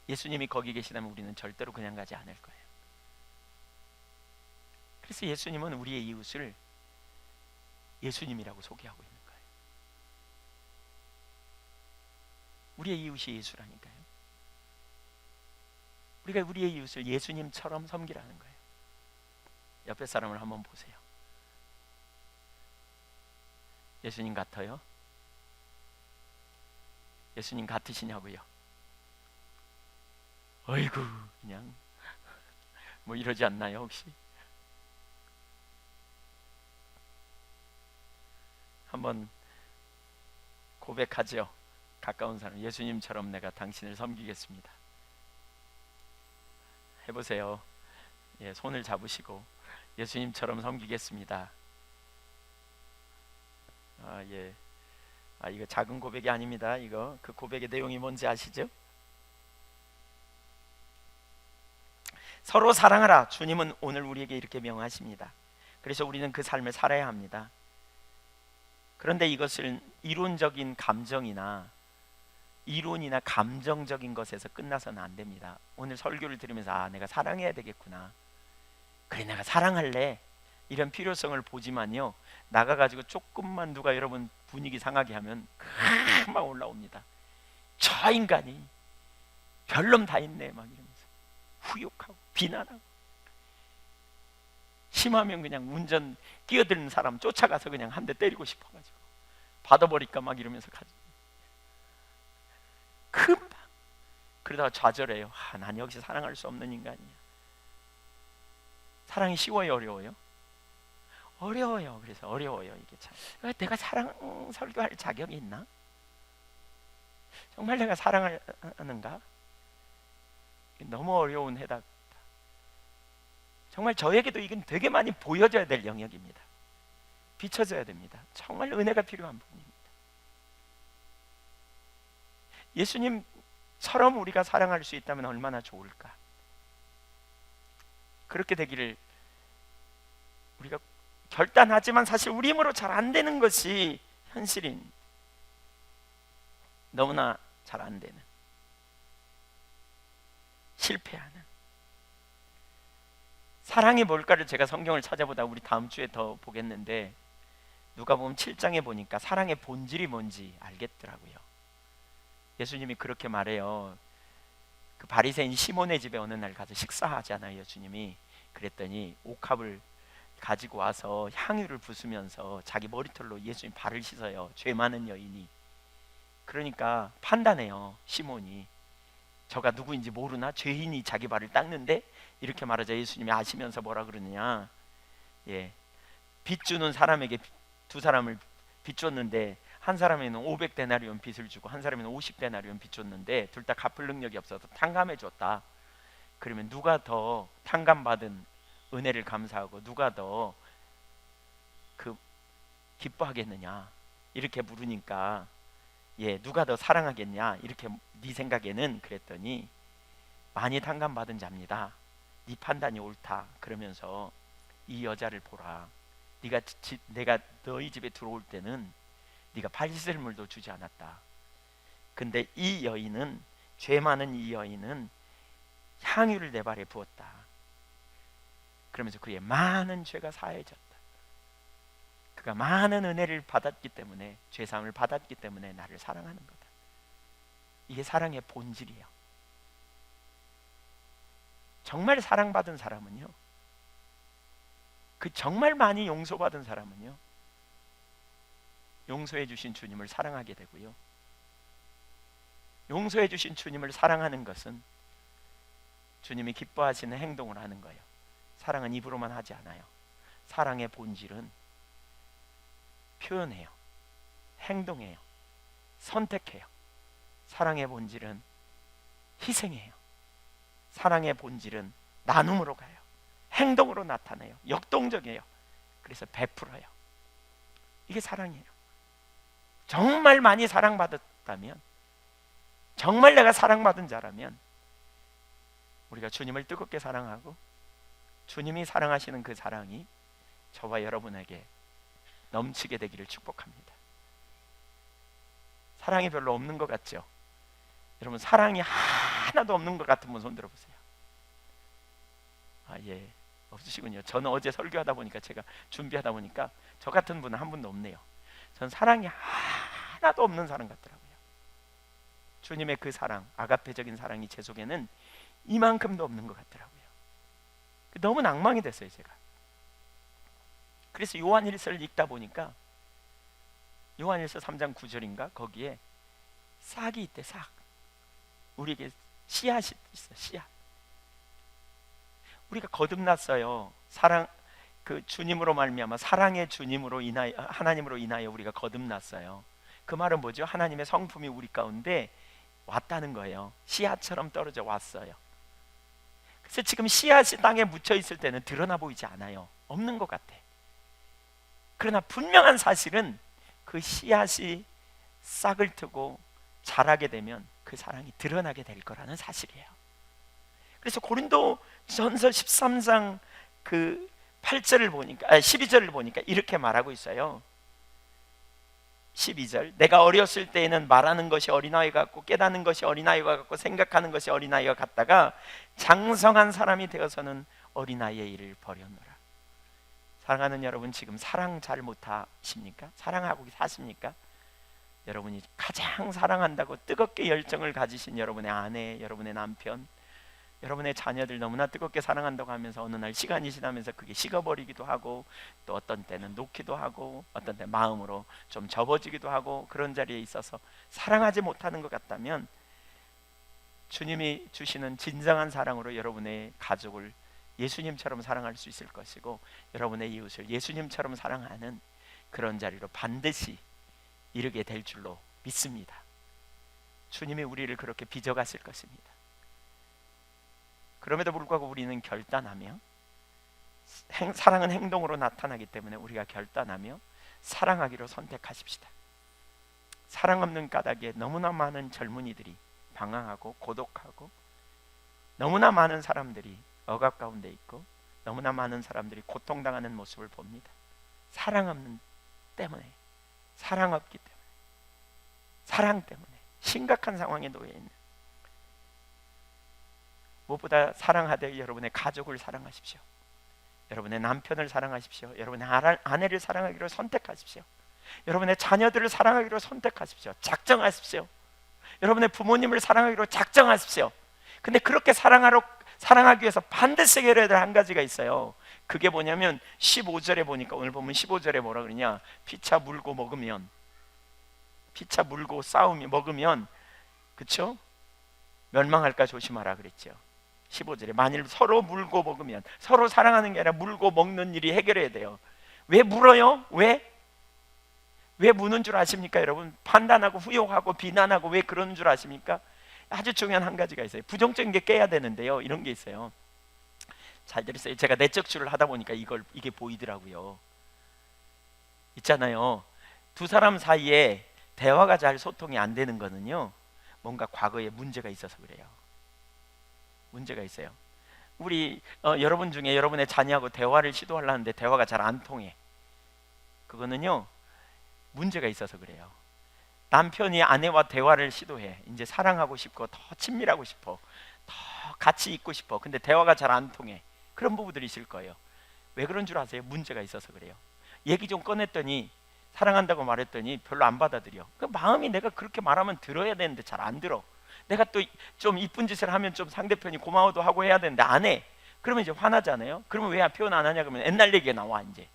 예수님이 거기 계시다면 우리는 절대로 그냥 가지 않을 거예요. 그래서 예수님은 우리의 이웃을 예수님이라고 소개하고 있는 거예요. 우리의 이웃이 예수라니까요. 우리가 우리의 이웃을 예수님처럼 섬기라는 거예요. 옆에 사람을 한번 보세요. 예수님 같아요? 예수님 같으시냐고요? 어이구 그냥 뭐 이러지 않나요 혹시? 한번 고백하죠. 가까운 사람, 예수님처럼 내가 당신을 섬기겠습니다. 해보세요. 예, 손을 잡으시고 예수님처럼 섬기겠습니다. 예. 이거 작은 고백이 아닙니다. 이거 그 고백의 내용이 뭔지 아시죠? 서로 사랑하라. 주님은 오늘 우리에게 이렇게 명하십니다. 그래서 우리는 그 삶을 살아야 합니다. 그런데 이것을 이론적인 감정이나 이론이나 감정적인 것에서 끝나서는 안 됩니다. 오늘 설교를 들으면서 내가 사랑해야 되겠구나, 그래 내가 사랑할래, 이런 필요성을 보지만요, 나가가지고 조금만 누가 여러분 분위기 상하게 하면 금방 올라옵니다. 저 인간이 별놈 다 있네 막 이러면서 후욕하고 비난하고, 심하면 그냥 운전 끼어드는 사람 쫓아가서 그냥 한 대 때리고 싶어가지고 받아버릴까 막 이러면서 가지. 금방 그러다가 좌절해요. 난 역시 사랑할 수 없는 인간이야. 사랑이 쉬워요, 어려워요? 어려워요. 그래서 어려워요. 이게 참 내가 사랑 설교할 자격이 있나? 정말 내가 사랑하는가? 너무 어려운 해답. 정말 저에게도 이건 되게 많이 보여져야 될 영역입니다. 비춰져야 됩니다. 정말 은혜가 필요한 부분입니다. 예수님처럼 우리가 사랑할 수 있다면 얼마나 좋을까? 그렇게 되기를 우리가 결단하지만 사실 우리 힘으로 잘 안 되는 것이 현실인, 너무나 잘 안 되는, 실패하는. 사랑이 뭘까를 제가 성경을 찾아보다 우리 다음 주에 더 보겠는데, 누가복음 7장에 보니까 사랑의 본질이 뭔지 알겠더라고요. 예수님이 그렇게 말해요. 그 바리새인 시몬의 집에 어느 날 가서 식사하잖아요, 예수님이. 그랬더니 옥합을 가지고 와서 향유를 부수면서 자기 머리털로 예수님 발을 씻어요. 죄 많은 여인이. 그러니까 판단해요, 시몬이. 저가 누구인지 모르나? 죄인이 자기 발을 닦는데? 이렇게 말하자 예수님이 아시면서 뭐라 그러느냐, 빚 주는 사람에게 두 사람을 빚 줬는데 한 사람에는 500데나리온 빚을 주고 한 사람에는 50데나리온 빚 줬는데 둘 다 갚을 능력이 없어서 탕감해 줬다. 그러면 누가 더 탕감받은 은혜를 감사하고 누가 더 기뻐하겠느냐, 이렇게 물으니까 누가 더 사랑하겠냐, 이렇게 네 생각에는, 그랬더니 많이 탕감받은 자입니다. 네 판단이 옳다. 그러면서 이 여자를 보라. 내가 너희 집에 들어올 때는 네가 발 씻을 물도 주지 않았다. 근데 이 여인은, 죄 많은 이 여인은 향유를 내 발에 부었다. 그러면서 그의 많은 죄가 사해졌다. 그가 많은 은혜를 받았기 때문에, 죄사함을 받았기 때문에 나를 사랑하는 거다. 이게 사랑의 본질이에요. 정말 사랑받은 사람은요, 그 정말 많이 용서받은 사람은요, 용서해 주신 주님을 사랑하게 되고요, 용서해 주신 주님을 사랑하는 것은 주님이 기뻐하시는 행동을 하는 거예요. 사랑은 입으로만 하지 않아요. 사랑의 본질은 표현해요, 행동해요, 선택해요. 사랑의 본질은 희생해요. 사랑의 본질은 나눔으로 가요. 행동으로 나타내요. 역동적이에요. 그래서 베풀어요. 이게 사랑이에요. 정말 많이 사랑받았다면, 정말 내가 사랑받은 자라면 우리가 주님을 뜨겁게 사랑하고 주님이 사랑하시는 그 사랑이 저와 여러분에게 넘치게 되기를 축복합니다. 사랑이 별로 없는 것 같죠? 여러분, 사랑이 하나도 없는 것 같은 분 손 들어보세요. 예, 없으시군요. 저는 어제 설교하다 보니까, 제가 준비하다 보니까 저 같은 분은 한 분도 없네요. 전 사랑이 하나도 없는 사람 같더라고요. 주님의 그 사랑, 아가페적인 사랑이 제 속에는 이만큼도 없는 것 같더라고요. 너무 낭망이 됐어요, 제가. 그래서 요한일서를 읽다 보니까 요한일서 3장 9절인가 거기에 싹이 있대. 싹. 우리에게 씨앗이 있어. 씨앗. 우리가 거듭났어요. 사랑, 그 주님으로 말미암아, 사랑의 주님으로 인하여, 하나님으로 인하여 우리가 거듭났어요. 그 말은 뭐죠? 하나님의 성품이 우리 가운데 왔다는 거예요. 씨앗처럼 떨어져 왔어요. 그래서 지금 씨앗이 땅에 묻혀 있을 때는 드러나 보이지 않아요. 없는 것 같아. 그러나 분명한 사실은 그 씨앗이 싹을 트고 자라게 되면 그 사랑이 드러나게 될 거라는 사실이에요. 그래서 고린도전서 13장 그 8절을 보니까, 12절을 보니까 이렇게 말하고 있어요. 12절, 내가 어렸을 때에는 말하는 것이 어린아이 같고 깨닫는 것이 어린아이와 같고 생각하는 것이 어린아이와 같다가 장성한 사람이 되어서는 어린아이의 일을 버렸노라. 사랑하는 여러분, 지금 사랑 잘 못하십니까? 사랑하고 사십니까? 여러분이 가장 사랑한다고 뜨겁게 열정을 가지신 여러분의 아내, 여러분의 남편, 여러분의 자녀들 너무나 뜨겁게 사랑한다고 하면서 어느 날 시간이 지나면서 그게 식어버리기도 하고, 또 어떤 때는 놓기도 하고, 어떤 때 마음으로 좀 접어지기도 하고, 그런 자리에 있어서 사랑하지 못하는 것 같다면 주님이 주시는 진정한 사랑으로 여러분의 가족을 예수님처럼 사랑할 수 있을 것이고, 여러분의 이웃을 예수님처럼 사랑하는 그런 자리로 반드시 이르게 될 줄로 믿습니다. 주님이 우리를 그렇게 빚어가실 것입니다. 그럼에도 불구하고 우리는 결단하며, 사랑은 행동으로 나타나기 때문에 우리가 결단하며 사랑하기로 선택하십시다. 사랑 없는 까닭에 너무나 많은 젊은이들이 방황하고 고독하고, 너무나 많은 사람들이 억압 가운데 있고, 너무나 많은 사람들이 고통당하는 모습을 봅니다. 사랑 없는 때문에, 사랑 없기 때문에, 사랑 때문에 심각한 상황에 놓여 있는, 무엇보다 사랑하되 여러분의 가족을 사랑하십시오. 여러분의 남편을 사랑하십시오. 여러분의 아내를 사랑하기로 선택하십시오. 여러분의 자녀들을 사랑하기로 선택하십시오. 작정하십시오. 여러분의 부모님을 사랑하기로 작정하십시오. 근데 그렇게 사랑하기 위해서 반드시 해야 될 한 가지가 있어요. 그게 뭐냐면 15절에 보니까, 오늘 보면 15절에 뭐라 그러냐, 피차 물고 먹으면, 피차 물고 먹으면, 그쵸? 멸망할까 조심하라 그랬죠. 15절에 만일 서로 물고 먹으면, 서로 사랑하는 게 아니라 물고 먹는 일이 해결해야 돼요. 왜 물어요? 왜 무는 줄 아십니까? 여러분, 판단하고 후욕하고 비난하고 왜 그러는 줄 아십니까? 아주 중요한 한 가지가 있어요. 부정적인 게 깨야 되는데요, 이런 게 있어요. 잘 들으세요. 제가 내적 주를 하다 보니까 이게 보이더라고요. 있잖아요, 두 사람 사이에 대화가 잘 소통이 안 되는 거는요, 뭔가 과거에 문제가 있어서 그래요. 문제가 있어요. 우리 여러분 중에 여러분의 자녀하고 대화를 시도하려는데 대화가 잘 안 통해. 그거는요, 문제가 있어서 그래요. 남편이 아내와 대화를 시도해. 이제 사랑하고 싶고 더 친밀하고 싶어, 더 같이 있고 싶어. 근데 대화가 잘 안 통해. 그런 부부들이 있을 거예요. 왜 그런 줄 아세요? 문제가 있어서 그래요. 얘기 좀 꺼냈더니, 사랑한다고 말했더니 별로 안 받아들여. 그 마음이, 내가 그렇게 말하면 들어야 되는데 잘 안 들어. 내가 또 좀 이쁜 짓을 하면 좀 상대편이 고마워도 하고 해야 되는데 안 해. 그러면 이제 화나잖아요. 그러면 왜 표현 안 하냐 그러면 옛날 얘기가 나와. 이제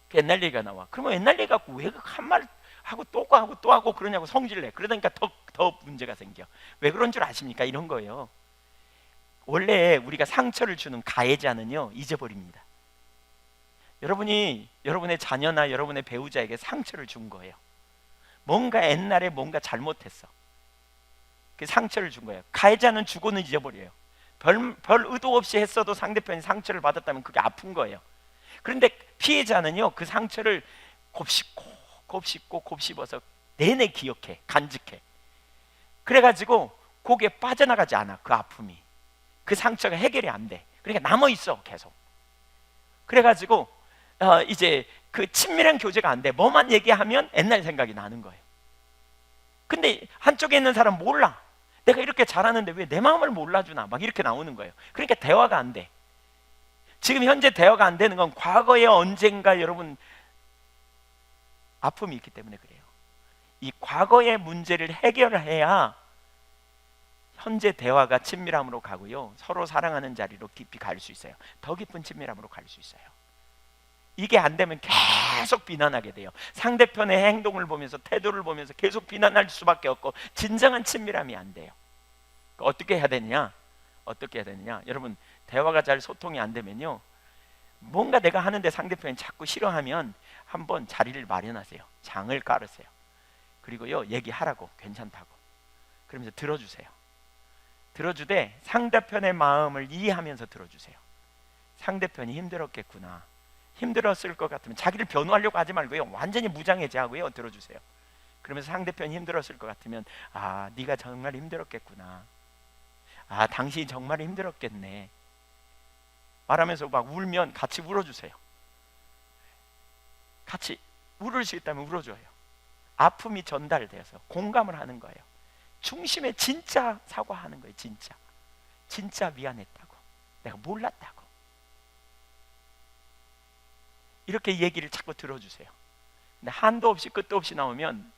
그 옛날 얘기가 나와. 그러면 옛날 얘기 갖고 왜 한 말 하고 또 하고 또 하고 그러냐고 성질을 내. 그러니까 더 문제가 생겨. 왜 그런 줄 아십니까? 이런 거예요. 원래 우리가 상처를 주는 가해자는요, 잊어버립니다. 여러분이 여러분의 자녀나 여러분의 배우자에게 상처를 준 거예요. 뭔가 옛날에 뭔가 잘못했어. 그 상처를 준 거예요. 가해자는 주고는 잊어버려요. 별 의도 없이 했어도 상대편이 상처를 받았다면 그게 아픈 거예요. 그런데 피해자는요, 그 상처를 곱씹어서 내내 기억해, 간직해. 그래가지고 거기에 빠져나가지 않아. 그 아픔이, 그 상처가 해결이 안 돼. 그러니까 남아있어 계속. 그래가지고 이제 그 친밀한 교제가 안 돼. 뭐만 얘기하면 옛날 생각이 나는 거예요. 근데 한쪽에 있는 사람 몰라. 내가 이렇게 잘하는데 왜 내 마음을 몰라주나, 막 이렇게 나오는 거예요. 그러니까 대화가 안 돼. 지금 현재 대화가 안 되는 건 과거에 언젠가 여러분 아픔이 있기 때문에 그래요. 이 과거의 문제를 해결해야 현재 대화가 친밀함으로 가고요, 서로 사랑하는 자리로 깊이 갈 수 있어요. 더 깊은 친밀함으로 갈 수 있어요. 이게 안 되면 계속 비난하게 돼요. 상대편의 행동을 보면서, 태도를 보면서 계속 비난할 수밖에 없고 진정한 친밀함이 안 돼요. 어떻게 해야 되느냐? 여러분, 대화가 잘 소통이 안 되면요, 뭔가 내가 하는데 상대편이 자꾸 싫어하면 한번 자리를 마련하세요. 장을 깔으세요. 그리고요, 얘기하라고, 괜찮다고. 그러면서 들어주세요. 들어주되 상대편의 마음을 이해하면서 들어주세요. 상대편이 힘들었겠구나, 힘들었을 것 같으면 자기를 변호하려고 하지 말고요, 완전히 무장해제하고요, 들어주세요. 그러면서 상대편이 힘들었을 것 같으면, 아, 네가 정말 힘들었겠구나, 아, 당신이 정말 힘들었겠네 말하면서 막 울면 같이 울어주세요. 같이 울을 수 있다면 울어줘요. 아픔이 전달돼서 공감을 하는 거예요. 중심에 진짜 사과하는 거예요. 진짜 미안했다고, 내가 몰랐다고, 이렇게 얘기를 자꾸 들어주세요. 근데 한도 없이 끝도 없이 나오면,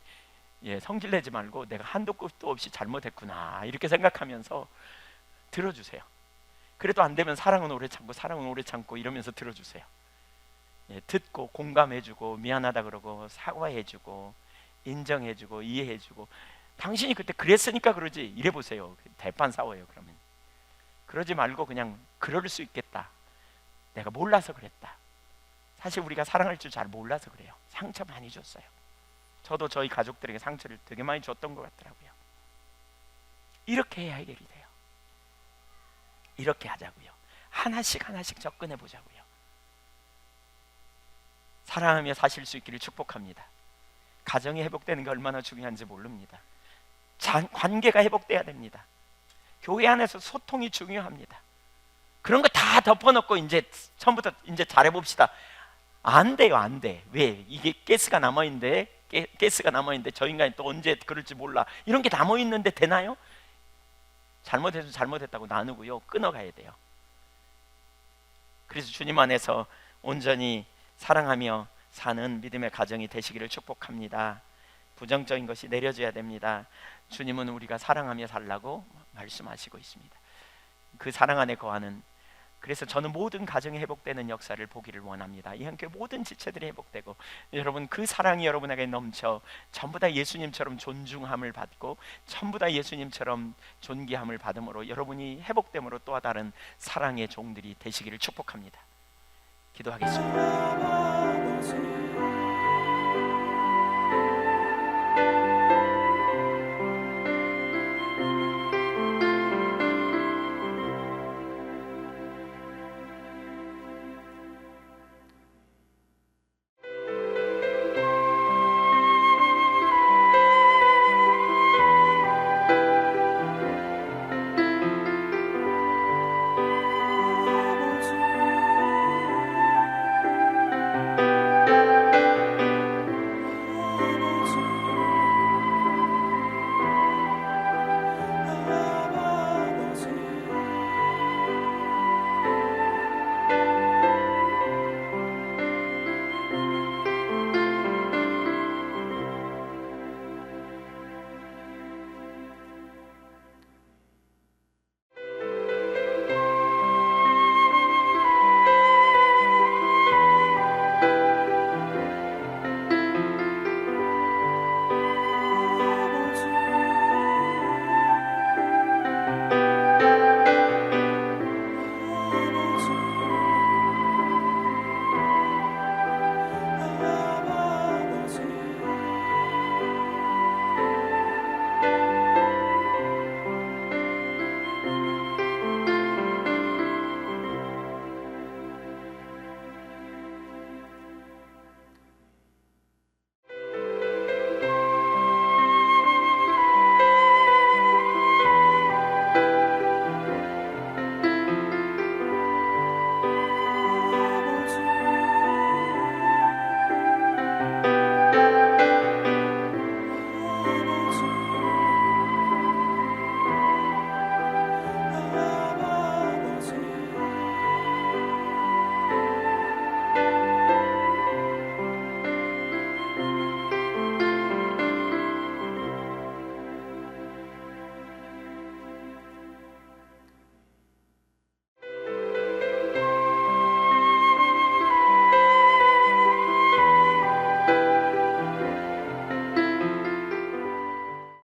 성질내지 말고 내가 한도 끝도 없이 잘못했구나 이렇게 생각하면서 들어주세요. 그래도 안 되면 사랑은 오래 참고 이러면서 들어주세요. 듣고 공감해주고 미안하다 그러고 사과해주고 인정해주고 이해해주고, 당신이 그때 그랬으니까 그러지 이래보세요. 대판 싸워요. 그러면 그러지 말고 그냥 그럴 수 있겠다, 내가 몰라서 그랬다. 사실 우리가 사랑할 줄 잘 몰라서 그래요. 상처 많이 줬어요. 저도 저희 가족들에게 상처를 되게 많이 줬던 것 같더라고요. 이렇게 해야 해결이 돼요. 이렇게 하자고요. 하나씩 접근해 보자고요. 사랑하며 사실 수 있기를 축복합니다. 가정이 회복되는 게 얼마나 중요한지 모릅니다. 관계가 회복돼야 됩니다. 교회 안에서 소통이 중요합니다. 그런 거 다 덮어놓고 이제 처음부터 이제 잘해봅시다, 안 돼요. 안 돼. 왜? 이게 가스가 남아있는데 저 인간이 또 언제 그럴지 몰라, 이런 게 남아있는데 되나요? 잘못해서 잘못했다고 나누고요, 끊어가야 돼요. 그래서 주님 안에서 온전히 사랑하며 사는 믿음의 가정이 되시기를 축복합니다. 부정적인 것이 내려져야 됩니다. 주님은 우리가 사랑하며 살라고 말씀하시고 있습니다. 그 사랑 안에 거하는, 그래서 저는 모든 가정이 회복되는 역사를 보기를 원합니다. 이 한교회 모든 지체들이 회복되고, 여러분 그 사랑이 여러분에게 넘쳐 전부 다 예수님처럼 존중함을 받고 전부 다 예수님처럼 존귀함을 받음으로 여러분이 회복됨으로 또 다른 사랑의 종들이 되시기를 축복합니다. 기도하겠습니다.